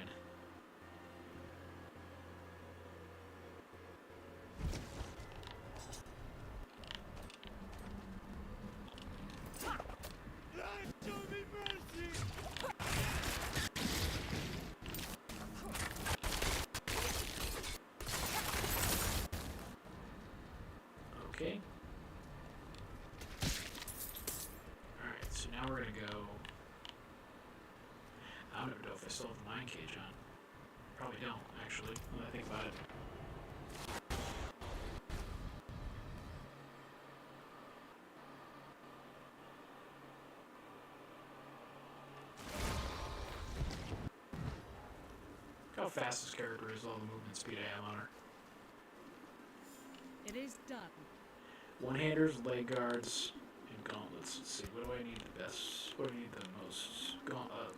Speaker 3: Okay. Alright, so now we're gonna go. I don't even know if I still have the mine cage on. Probably don't, actually, when I think about it. Look how fast this character is, all the movement speed I have on her.
Speaker 2: It is done.
Speaker 3: One-handers, leg guards, and gauntlets. Let's see, what do I need the best? What do I need the most?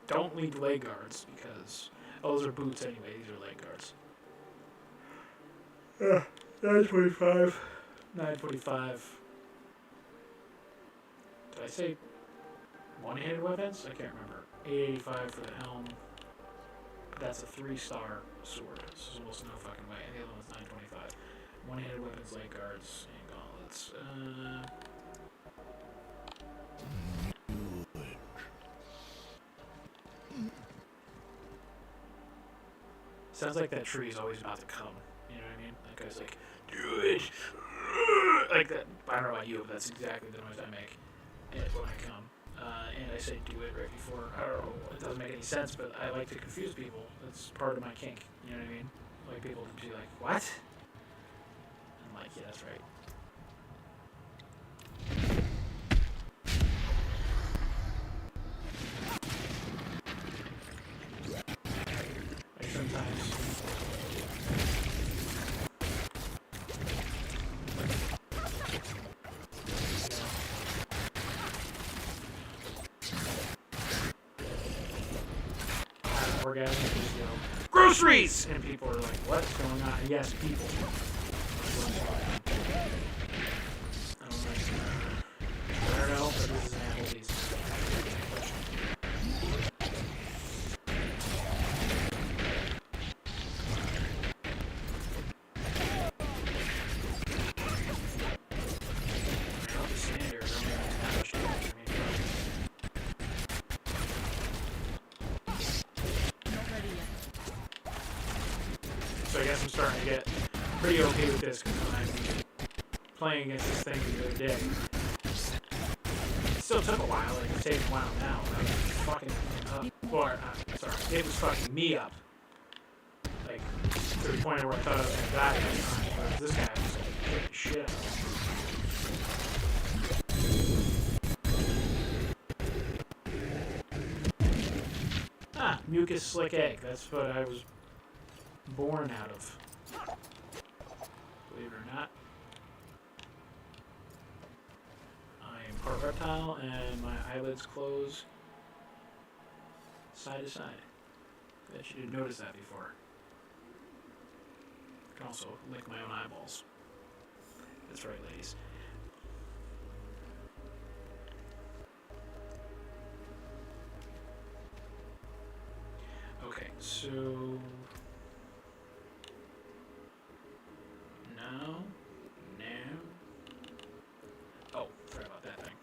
Speaker 3: Don't need leg guards, because... Oh, those are boots anyway, these are leg guards. 925. 945. Did I say one-handed weapons? I can't remember. 885 for the helm. That's a 3-star sword. So there's almost no fucking way. And the other one's 925. One-handed weapons, leg guards, and gauntlets. Sounds like that tree is always about to come. You know what I mean? That guy's like, do it! Like that. I don't know about you, but that's exactly the noise I make when I come. And I say do it right before. I don't know. It doesn't make any sense, but I like to confuse people. That's part of my kink. You know what I mean? Like people to be like, what? I'm like, yeah, that's right. Like sometimes. Orgasm, you know, groceries! And people are like, what's going on? Yes, people. I don't know, but this is an Applebee's. I'll just stand here. I don't even have to touch it. So I guess I'm starting to get pretty okay with this because I'm playing against this thing the other day. It still took a while, like it's taking a while now. I was fucking up. Or, sorry, it was fucking me up. Like, to the point where I thought I was gonna die every time. Whereas this guy was like, kicking shit out of me. Ah, mucus slick egg. That's what I was born out of. Believe it or not. I am part reptile and my eyelids close side to side. Bet you didn't notice that before. I can also lick my own eyeballs. That's right, ladies. Okay, so no. Oh, sorry about that thing.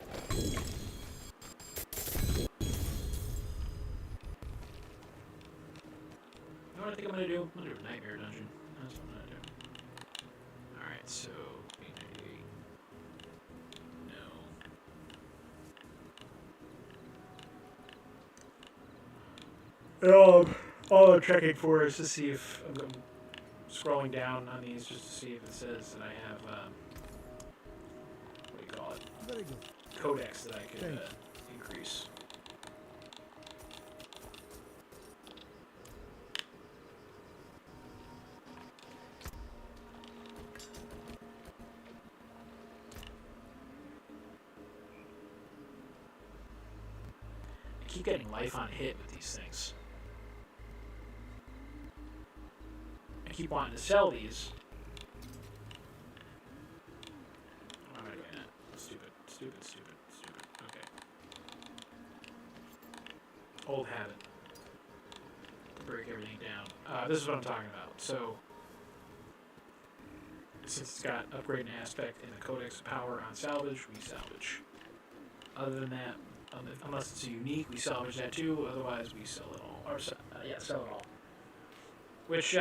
Speaker 3: You know what I think I'm gonna do? I'm gonna do a nightmare dungeon. That's what I'm gonna do. Alright, so B98. No. All I'm checking for is to see if I'm scrolling down on these just to see if it says that I have what do you call it?
Speaker 4: Very good.
Speaker 3: Codex that I could increase. I keep getting life on hit with these things. I keep wanting to sell these. Why am I doing that? Stupid. Old habit. To break everything down. This is what I'm talking about. So, since it's got upgrade and aspect and the codex of power on salvage, we salvage. Other than that, unless it's unique, we salvage that too. Otherwise, we sell it all. Or sell it all. Which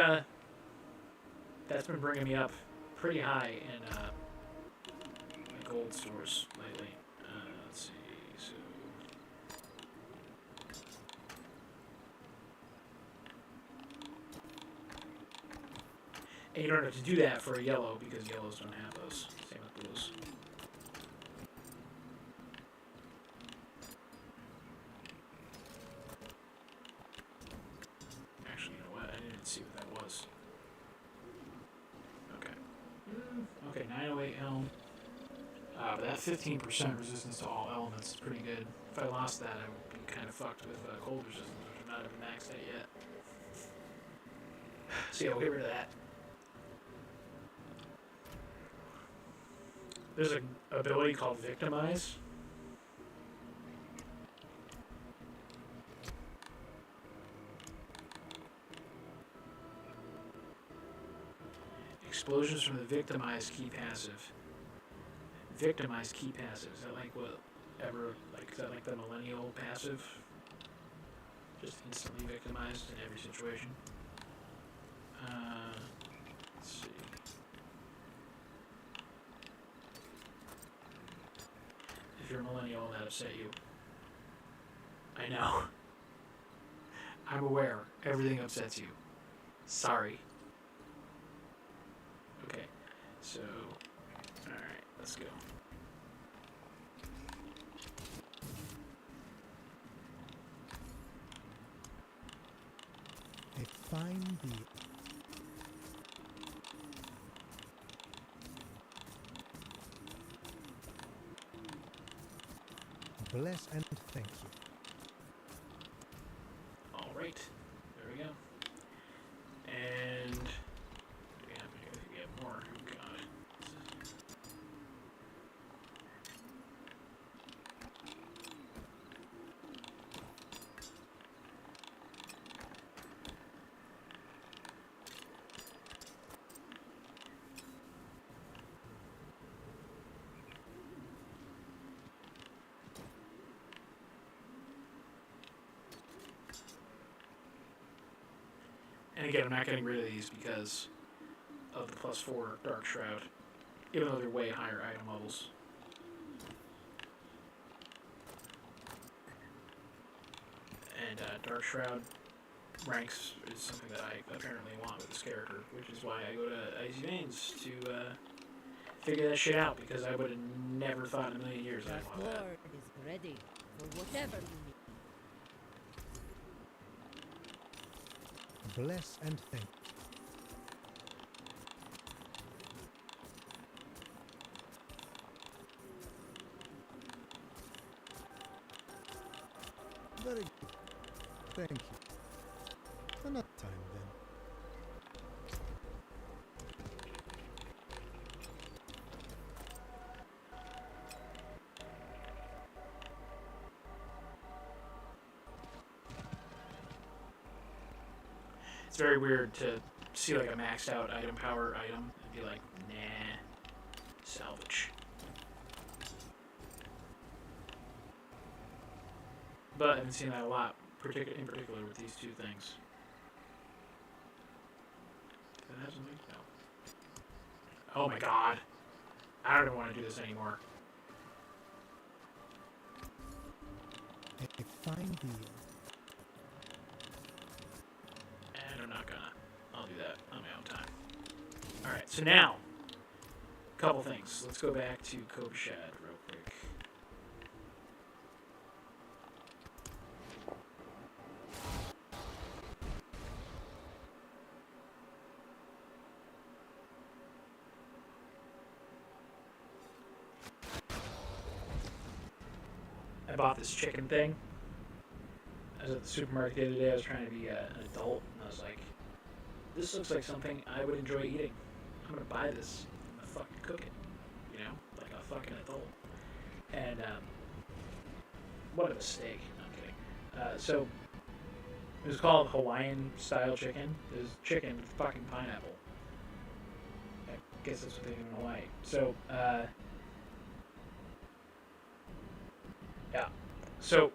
Speaker 3: that's been bringing me up pretty high in my gold stores lately. Let's see. So. And you don't have to do that for a yellow because yellows don't have those. Same with blues. Actually, you know what? I didn't see what that was. Okay. Okay, 908 helm. But that 15% resistance to all elements is pretty good. If I lost that, I would be kind of fucked with cold resistance, which I'm not even maxed out yet. So yeah, we'll get rid of that. There's an ability called Victimize. Explosions from the Victimize key passive. Victimize key passive. Is that like is that like the millennial passive? Just instantly victimized in every situation. Let's see. If you're a millennial and that upset you. I know. I'm aware. Everything upsets you. Sorry. Okay. So, alright, let's go.
Speaker 4: A fine deal. Bless and thank you.
Speaker 3: All right, there we go. And do we have more? Oh God. And again, I'm not getting rid of these because of the +4 Dark Shroud, even though they're way higher item levels. And Dark Shroud ranks is something that I apparently want with this character, which is why I go to Icy Veins to figure that shit out, because I would have never thought in a million years I'd want that.
Speaker 2: Lord is ready for whatever you need.
Speaker 4: Bless and thank you. Very good. Thank you. Another time then.
Speaker 3: It's very weird to see like a maxed out item power item and be like, nah, salvage. But I've been seeing that a lot, in particular with these two things. Does that have something? No. Oh my god. I don't even want to do this anymore.
Speaker 4: A fine deal.
Speaker 3: And I'm not gonna. I'll do that on my own time. Alright, so now, a couple things. Let's go back to Kobashad real quick. I bought this chicken thing. I was at the supermarket the other day. I was trying to be an adult, and I was like, this looks like something I would enjoy eating. I'm gonna buy this. I'm gonna fucking cook it. You know? Like a fucking adult. And, what a mistake. No, I'm kidding. So it was called Hawaiian style chicken. It was chicken with fucking pineapple. I guess that's what they do in Hawaii. So yeah. So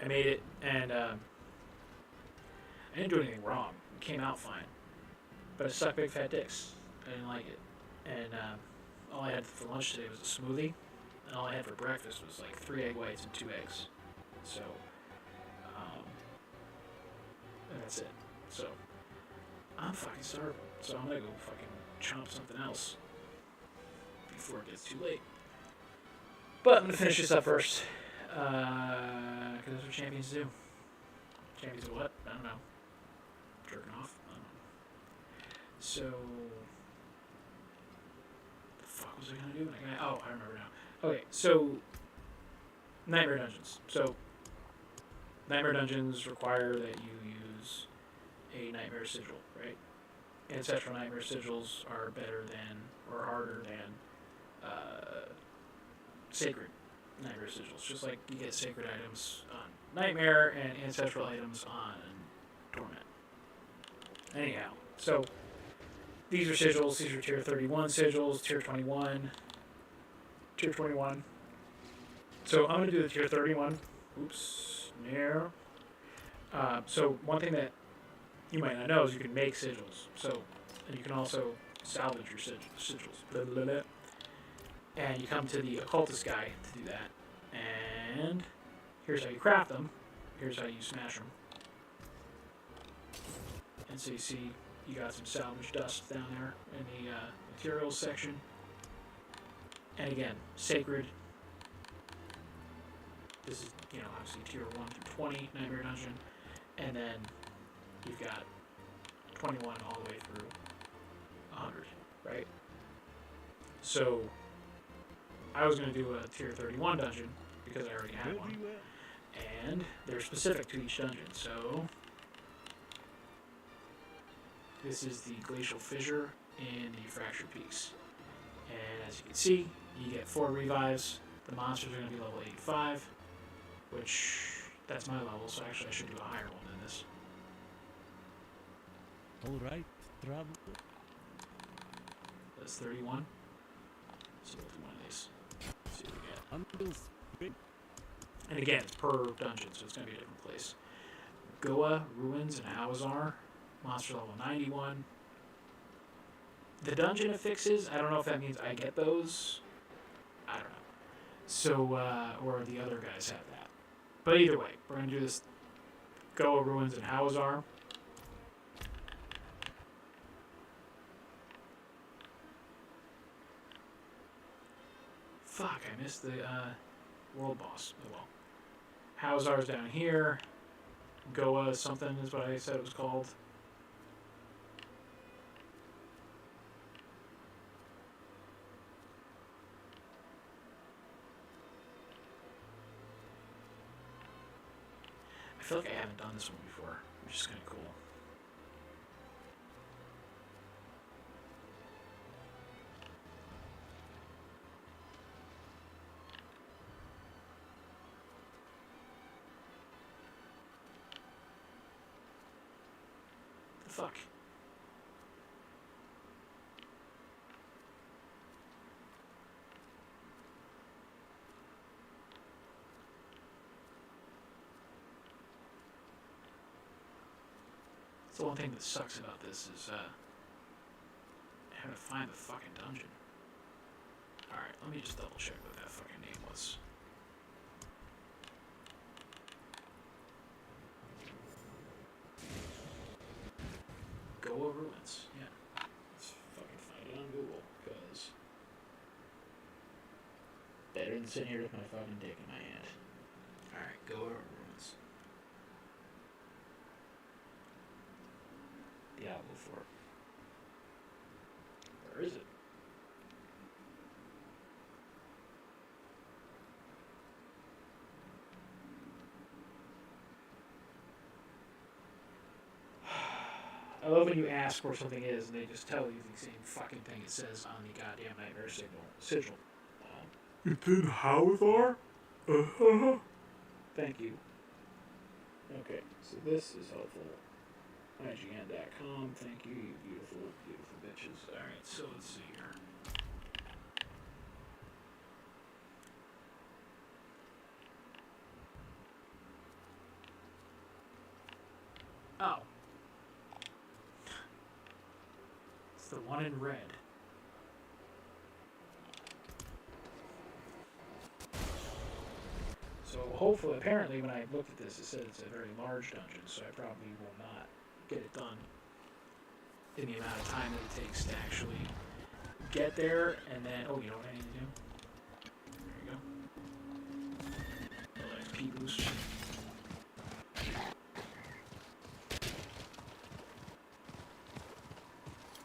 Speaker 3: I made it, and I didn't do anything wrong. It came out fine, but it sucked big fat dicks. I didn't like it, and all I had for lunch today was a smoothie, and all I had for breakfast was like 3 egg whites and 2 eggs. So, and that's it. So, I'm fucking starving. So I'm gonna go fucking chomp something else before it gets too late. But I'm gonna finish this up first, because that's what champions do. Champions do what? I don't know. Jerking off? I don't know. So, the fuck was I gonna do? Oh, I remember now. Okay, so Nightmare Dungeons. So Nightmare Dungeons require that you use a Nightmare Sigil, right? Ancestral Nightmare Sigils are better than, or harder than, Sacred Nightmare Sigils. Just like you get Sacred items on Nightmare and Ancestral items on Torment. Anyhow, so these are sigils. These are tier 31 sigils, tier 21, tier 21. So I'm going to do the tier 31. Oops, no. So one thing that you might not know is you can make sigils. So, and you can also salvage your sigils. Blah, blah, blah. And you come to the occultist guy to do that. And here's how you craft them. Here's how you smash them. And so you see you got some salvage dust down there in the materials section. And again, sacred. This is, obviously tier 1 through 20 Nightmare Dungeon. And then you've got 21 all the way through 100, right? So I was going to do a tier 31 dungeon because I already had one. And they're specific to each dungeon. So this is the Glacial Fissure in the Fractured Peaks. And as you can see, you get 4 revives. The monsters are going to be level 85, which that's my level, so actually I should do a higher one than this.
Speaker 5: Alright, travel.
Speaker 3: That's 31. So we'll do one of these. See what we get.
Speaker 5: Until spring.
Speaker 3: And again, it's per dungeon, so it's going to be a different place. Goa, Ruins, and Hawazar. Monster level 91. The dungeon affixes, I don't know if that means I get those. I don't know. So, or the other guys have that. But either way, we're going to do this Goa, Ruins, and Hawazar. Fuck, I missed the world boss. Oh well. Hawazar's down here. Goa something is what I said it was called. I feel like I haven't done this one before, which is kind of cool. The fuck? That's the one thing that sucks about this is how to find the fucking dungeon. Alright, let me just double check what that fucking name was. Goa Ruins, yeah. Let's fucking find it on Google, because better than sitting here with my fucking dick in my hand. Alright, Goa Ruins. Diablo 4. Where is it? I love when you ask where something is and they just tell you the same fucking thing it says on the goddamn Nightmare Sigil.
Speaker 5: It's in Hawazar? Uh-huh.
Speaker 3: Thank you. Okay, so this is helpful. IGN.com, thank you, you beautiful, beautiful bitches. Alright, so let's see here. Oh. It's the one in red. So hopefully, apparently when I looked at this, it said it's a very large dungeon, so I probably will not get it done in the amount of time that it takes to actually get there, and then, oh, you know what I need to do? There you go. A little XP boost.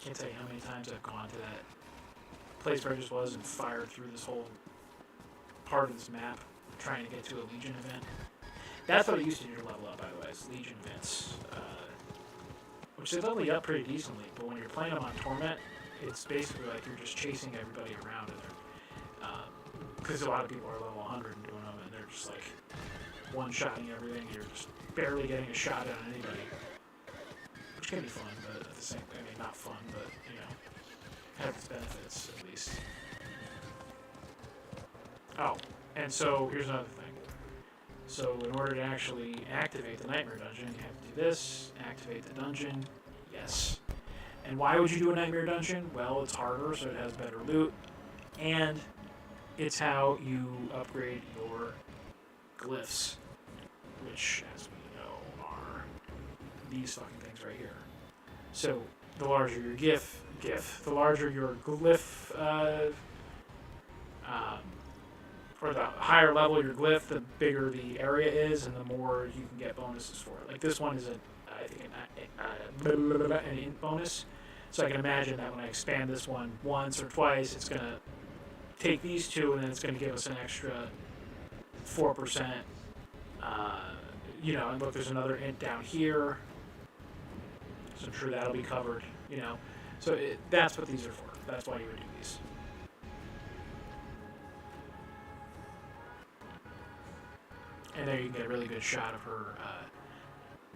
Speaker 3: Can't tell you how many times I've gone to that place where I just was and fired through this whole part of this map trying to get to a Legion event. That's what I used to do to level up, by the way, is Legion events. Which they level you up pretty decently, but when you're playing them on Torment, it's basically like you're just chasing everybody around, because a lot of people are level 100 and doing them, and they're just like one-shotting everything. You're just barely getting a shot on anybody, which can be fun, but at the same, I mean, not fun, but you know, have its benefits at least. Oh, and so here's another thing. So in order to actually activate the Nightmare Dungeon, you have to do this, activate the dungeon, yes. And why would you do a Nightmare Dungeon? Well, it's harder, so it has better loot, and it's how you upgrade your glyphs, which, as we know, are these fucking things right here. So the larger your the larger your glyph, or the higher level your glyph, the bigger the area is, and the more you can get bonuses for it. Like this one is I think an int bonus. So I can imagine that when I expand this one once or twice, it's going to take these two, and then it's going to give us an extra 4%. You know, and look, there's another int down here. So I'm sure that'll be covered, you know. So that's what these are for. That's why you would do these. And there you can get a really good shot of her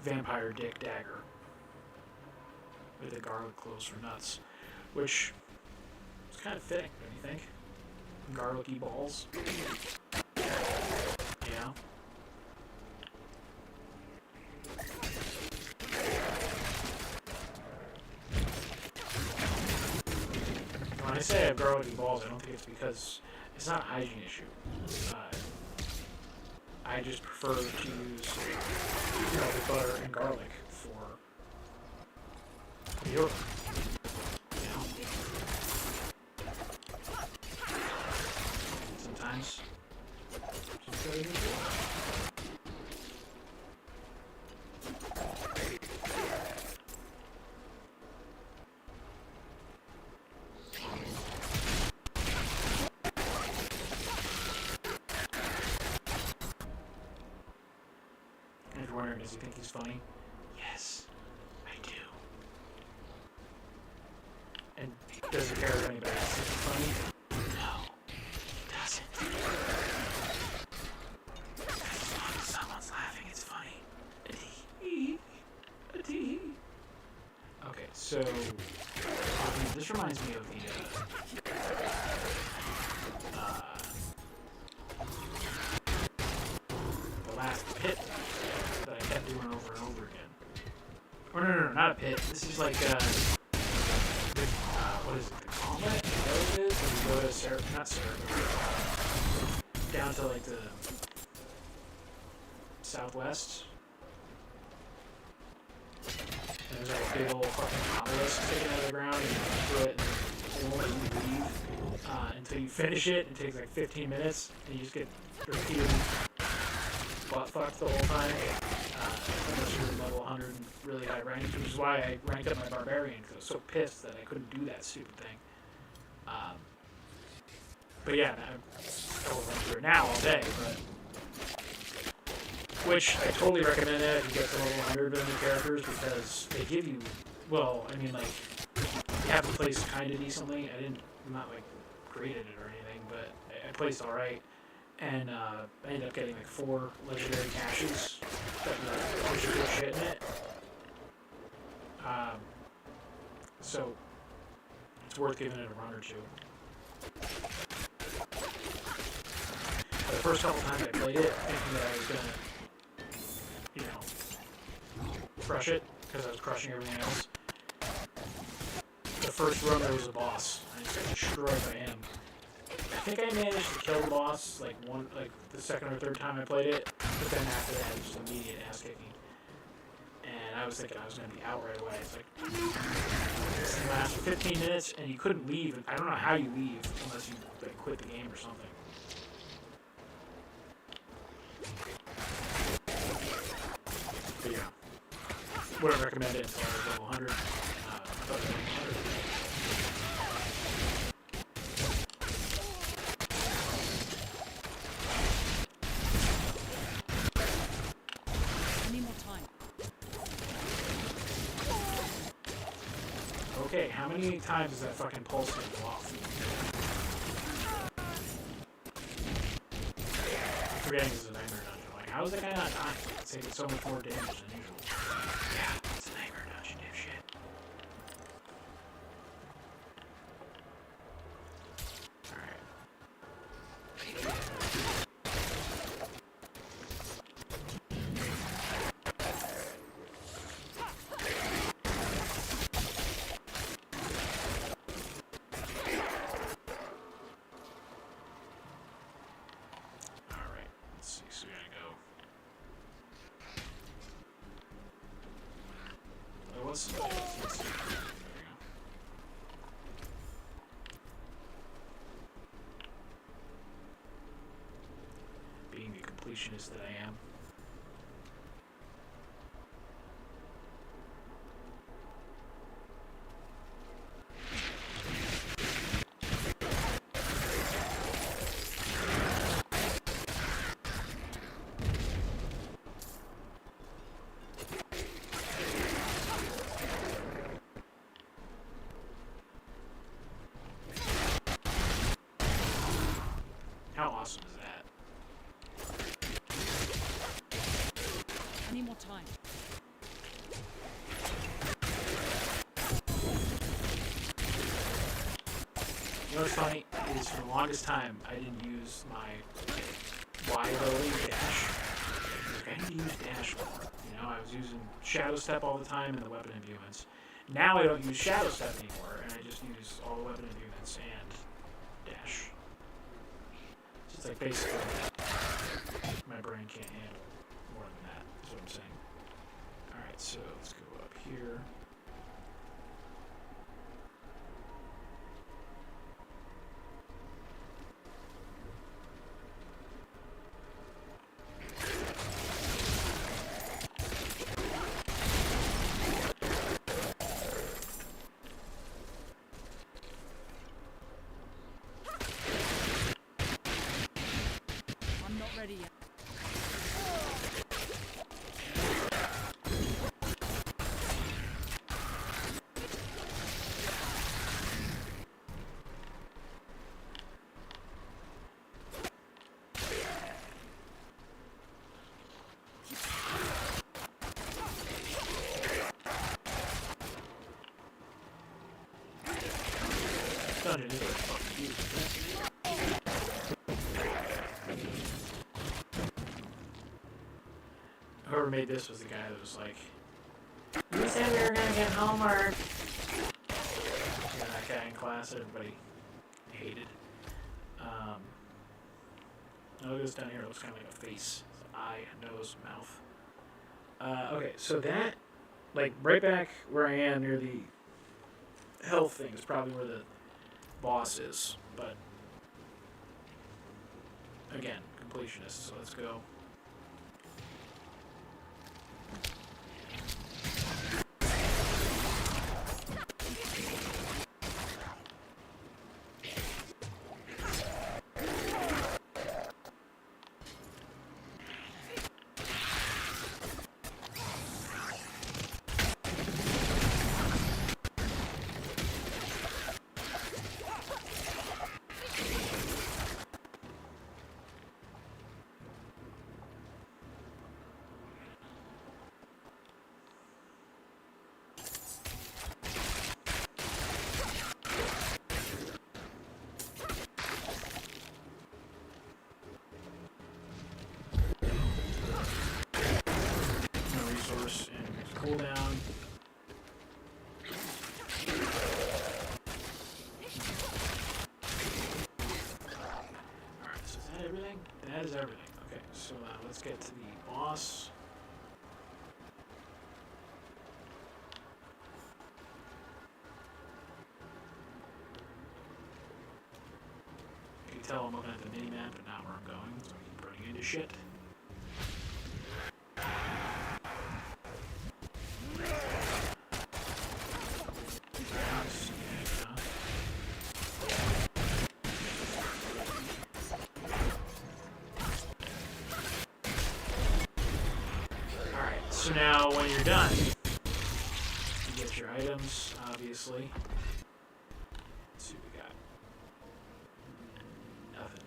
Speaker 3: vampire dick dagger with the garlic cloves for nuts, which is kind of fitting, don't you think? Garlicky balls. Yeah. When I say I have garlicky balls, I don't think it's because it's not a hygiene issue. I just prefer to use melted butter and garlic for deodorant. You know? Sometimes. Just gotta do it. Does he think he's funny? Yes, I do. And does he care if anybody else thinks he's funny? No, he doesn't. As long as someone's laughing, it's funny. Okay, so this reminds me of the last pit that I kept doing over and over again. Or no, not a pit. This is like what is it? The Gauntlet? Is that what it is? When you go to down to like the southwest. And there's like a big old fucking obelisk sticking out of the ground, and you go through it, and they won't let you leave until you finish it. It takes like 15 minutes, and you just get repeatedly butt fucked the whole time. Unless you're level 100 and really high ranked, which is why I ranked up my barbarian, because I was so pissed that I couldn't do that stupid thing. But yeah, I will run through it now all day, but which I totally recommend that if you get to level 100 of the characters, because they give you, well, I mean, like, you have the place kind of decently. I'm not like created it or anything, but I placed all right. and I ended up getting like 4 legendary caches that were a bunch of good shit in it. So it's worth giving it a run or two. The first couple times I played it, thinking that I was gonna, you know, crush it because I was crushing everything else. The first run there was a boss. I just got destroyed by him. I think I managed to kill the boss like the second or third time I played it, but then after that it was just immediate ass kicking. And I was thinking I was gonna be out right away. It's like this thing lasts for 15 minutes and you couldn't leave. I don't know how you leave unless you like quit the game or something. But yeah, wouldn't recommend it until I was level 100. I thought it was level 100. Okay, how many times is that fucking pulse thing go off? I'm forgetting this is a nightmare dungeon. Like, how is that guy not dying? It's taking so much more damage than usual. Yeah, it's a nightmare dungeon, dipshit. Alright. Let's see. There we go. Being the completionist that I am. How awesome is that?
Speaker 2: I need more time.
Speaker 3: You know what's funny is for the longest time I didn't use my Y ability dash. Like, I need to use dash more. You know, I was using Shadow Step all the time and the weapon imbuements. Now I don't use Shadow Step anymore, and I just use all the weapon imbuements and dash. So it's like basically my brain can't handle more than that, is what I'm saying. Alright, so let's go up here.
Speaker 2: I'm not ready yet.
Speaker 3: Dungeon is like fucking huge, isn't it? Whoever made this was the guy that was like, "We said we were gonna get homework." Yeah, that guy in class that everybody hated. Oh, it goes down here. It looks kind of like a face, eye, nose, mouth. Okay, so that, like, right back where I am near the health thing is probably where the boss is, but again, completionist, so let's go. cooldown. Alright, so is that everything? That is everything. Okay, so let's get to the boss. You can tell I'm looking at the mini-map and not where I'm going, so I keep running into shit. So now, when you're done, you get your items, obviously. Let's see what we got. Nothing.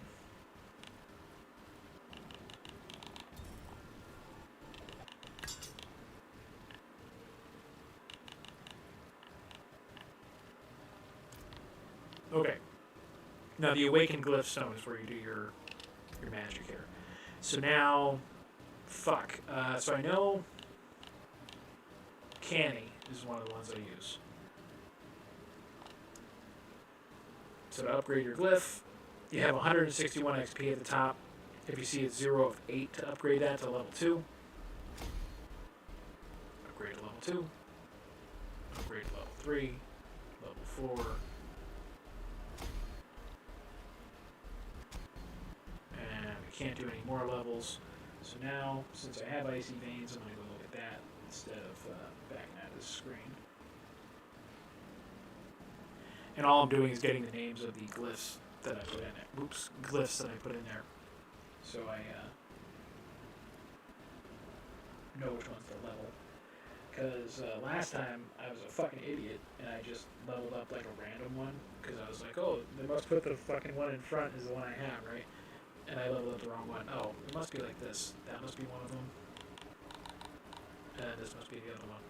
Speaker 3: Okay. Now, the Awakened Glyph Stone is where you do your magic here. So now, fuck. So I know Canny is one of the ones I use. So to upgrade your glyph, you have 161 XP at the top. If you see it's 0 of 8 to upgrade that to level 2. Upgrade to level 2. Upgrade to level 3. Level 4. And we can't do any more levels. So now, since I have Icy Veins, I'm going to go look at that instead of backing out of the screen. And all I'm doing is getting the names of the glyphs that I put in there. Oops, glyphs that I put in there. So I know which one's the level. Because last time I was a fucking idiot and I just leveled up like a random one. Because I was like, oh, they must put the fucking one in front is the one I have, right? And I leveled up the wrong one. Oh, it must be like this. That must be one of them. And this must be the other one.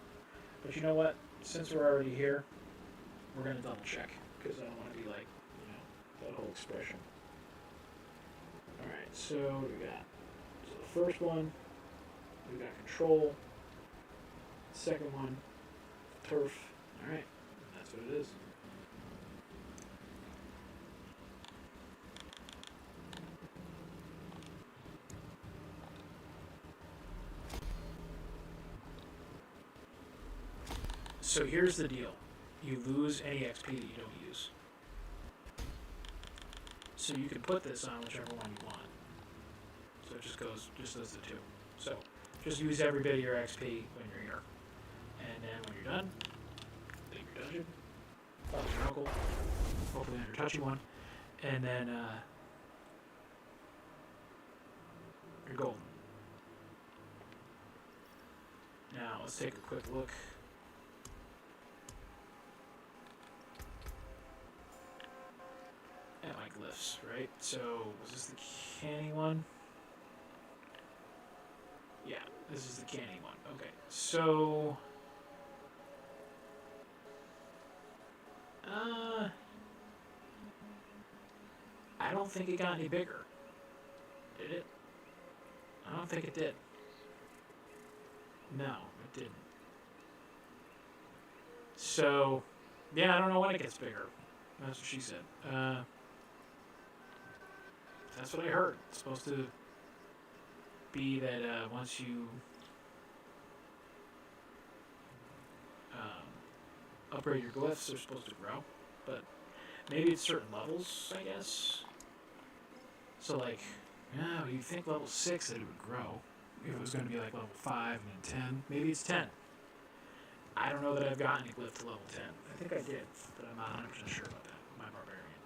Speaker 3: But you know what? Since we're already here, we're going to double check. Because I don't want to be like, you know, that whole expression. Alright, so what do we got? So the first one, we got control. Second one, turf. Alright, that's what it is. So here's the deal. You lose any XP that you don't use. So you can put this on whichever one you want. So it just does the two. So just use every bit of your XP when you're here. And then when you're done, leave your dungeon, follow your uncle, hopefully under touchy one, and then you're golden. Now let's take a quick look. At my glyphs, right? So, was this the canny one? Yeah, this is the canny one. Okay, so... I don't think it got any bigger. Did it? I don't think it did. No, it didn't. So, yeah, I don't know when it gets bigger. That's what she said. That's what I heard. It's supposed to be that once you upgrade your glyphs, they're supposed to grow. But maybe it's certain levels, I guess. So, like, yeah, you'd think level 6 that it would grow. If it was going to be like level 5 and then 10. Maybe it's 10. I don't know that I've gotten a glyph to level 10. I think I did, but I'm not 100% sure about that. My barbarian.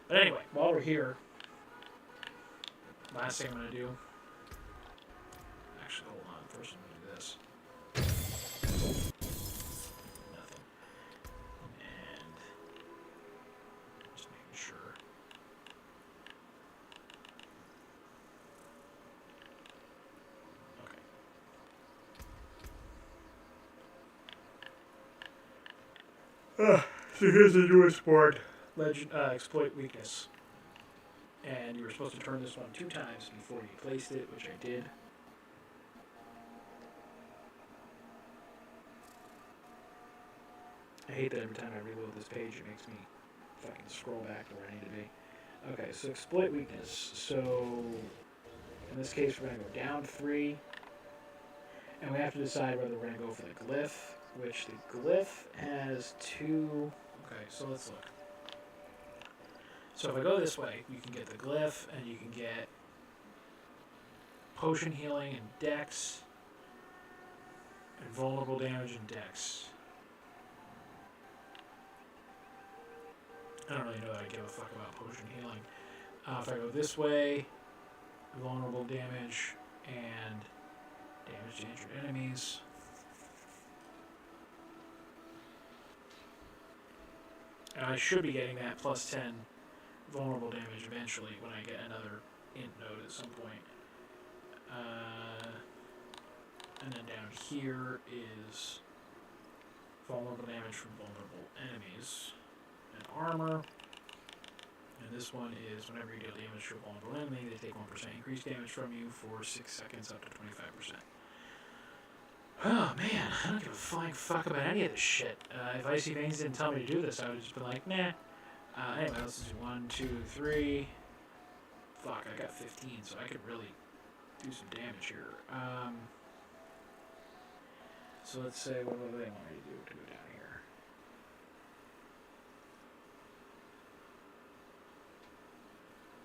Speaker 3: But anyway, while we're here, last thing I'm going to do... Actually, hold on. First I'm going to do this. Nothing. And... just making sure. Okay. So here's the newest board. Legend, exploit weakness. And you were supposed to turn this one 2 times before you placed it, which I did. I hate that every time I reload this page, it makes me fucking scroll back to where I need to be. Okay, so exploit weakness. So in this case, we're going to go down 3. And we have to decide whether we're going to go for the glyph, which the glyph has 2... Okay, so let's look. So if I go this way, you can get the glyph, and you can get potion healing and dex, and vulnerable damage and dex. I don't really know that I give a fuck about potion healing. If I go this way, vulnerable damage and damage to injured enemies. And I should be getting that plus 10 vulnerable damage eventually when I get another int node at some point. And then down here is vulnerable damage from vulnerable enemies and armor. And this one is whenever you deal damage to a vulnerable enemy, they take 1% increased damage from you for 6 seconds up to 25%. Oh man, I don't give a flying fuck about any of this shit. If Icy Veins didn't tell me to do this, I would have just been like, nah. Anyway, let's do 1, 2, 3. Fuck, I got 15, so I could really do some damage here. So let's say, what do they want me to do to go down here?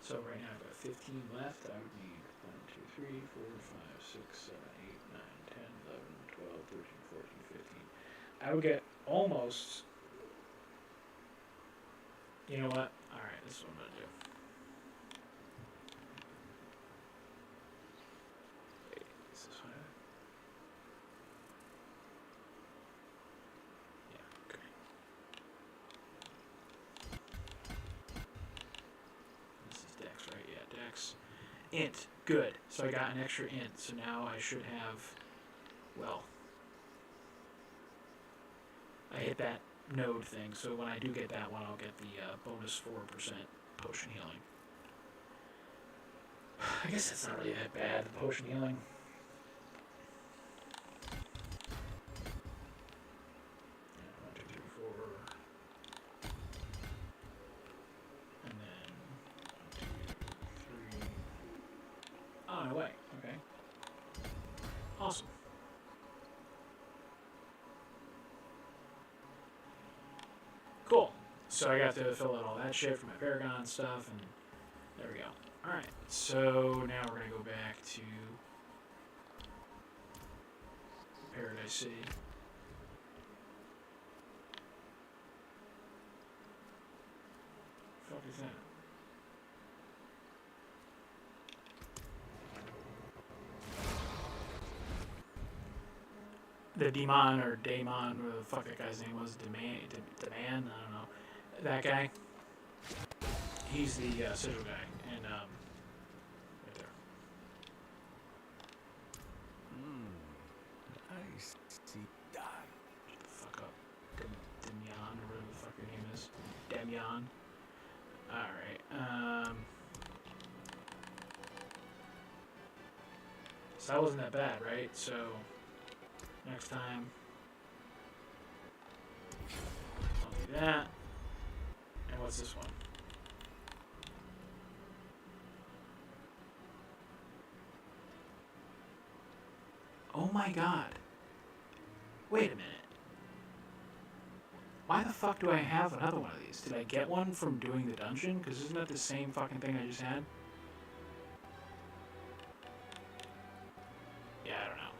Speaker 3: So right now I've got 15 left. I would need 1, 2, 3, 4, 5, 6, 7, 8, 9, 10, 11, 12, 13, 14, 15. I would get almost... You know what? Alright, this is what I'm going to do. Wait, is this one? Yeah, okay. This is Dex, right? Yeah, Dex. Int. Good. So I got an extra int, so now I should have... Well... I hit that node thing, so when I do get that one, I'll get the bonus 4% potion healing. I guess that's not really that bad, the potion healing. Yeah, 1, 2, 3, 4. And then 1, 2, 3. Oh, no way. Okay. Awesome. Cool. So I got to fill out all that shit for my Paragon stuff, and there we go. Alright, so now we're going to go back to Paradise City. The fuck is that? The Demon or Daemon, whatever the fuck that guy's name was, Deman, I don't know. That guy. He's the sigil guy, and right there.
Speaker 4: I see.
Speaker 3: Shut the fuck up. Demian, or whatever the fuck your name is. Demian. Alright, so that wasn't that bad, right? So, next time, I'll do that. And what's this one? Oh my god. Wait a minute. Why the fuck do I have another one of these? Did I get one from doing the dungeon? Because isn't that the same fucking thing I just had? Yeah, I don't know.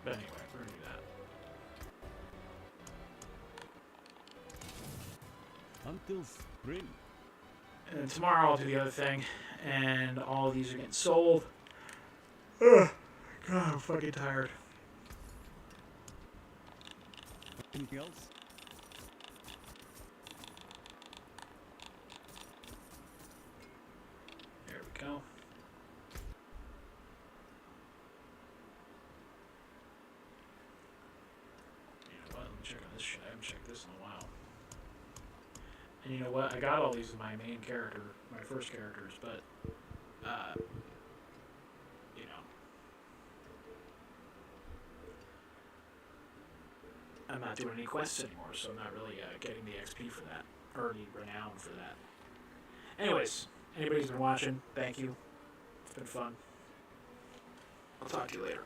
Speaker 3: But anyway, we're gonna do that.
Speaker 4: Until spring.
Speaker 3: And then tomorrow I'll do the other thing, and all of these are getting sold. Ugh. God, I'm fucking tired.
Speaker 4: Anything else?
Speaker 3: There we go. You know what? Let me check on this shit. I haven't checked this in a while. And you know what? I got all these as my main character, my first characters, but, you know. I'm not doing any quests anymore, so I'm not really getting the XP for that, or any renown for that. Anyways, anybody who's been watching, thank you. It's been fun. I'll talk to you later.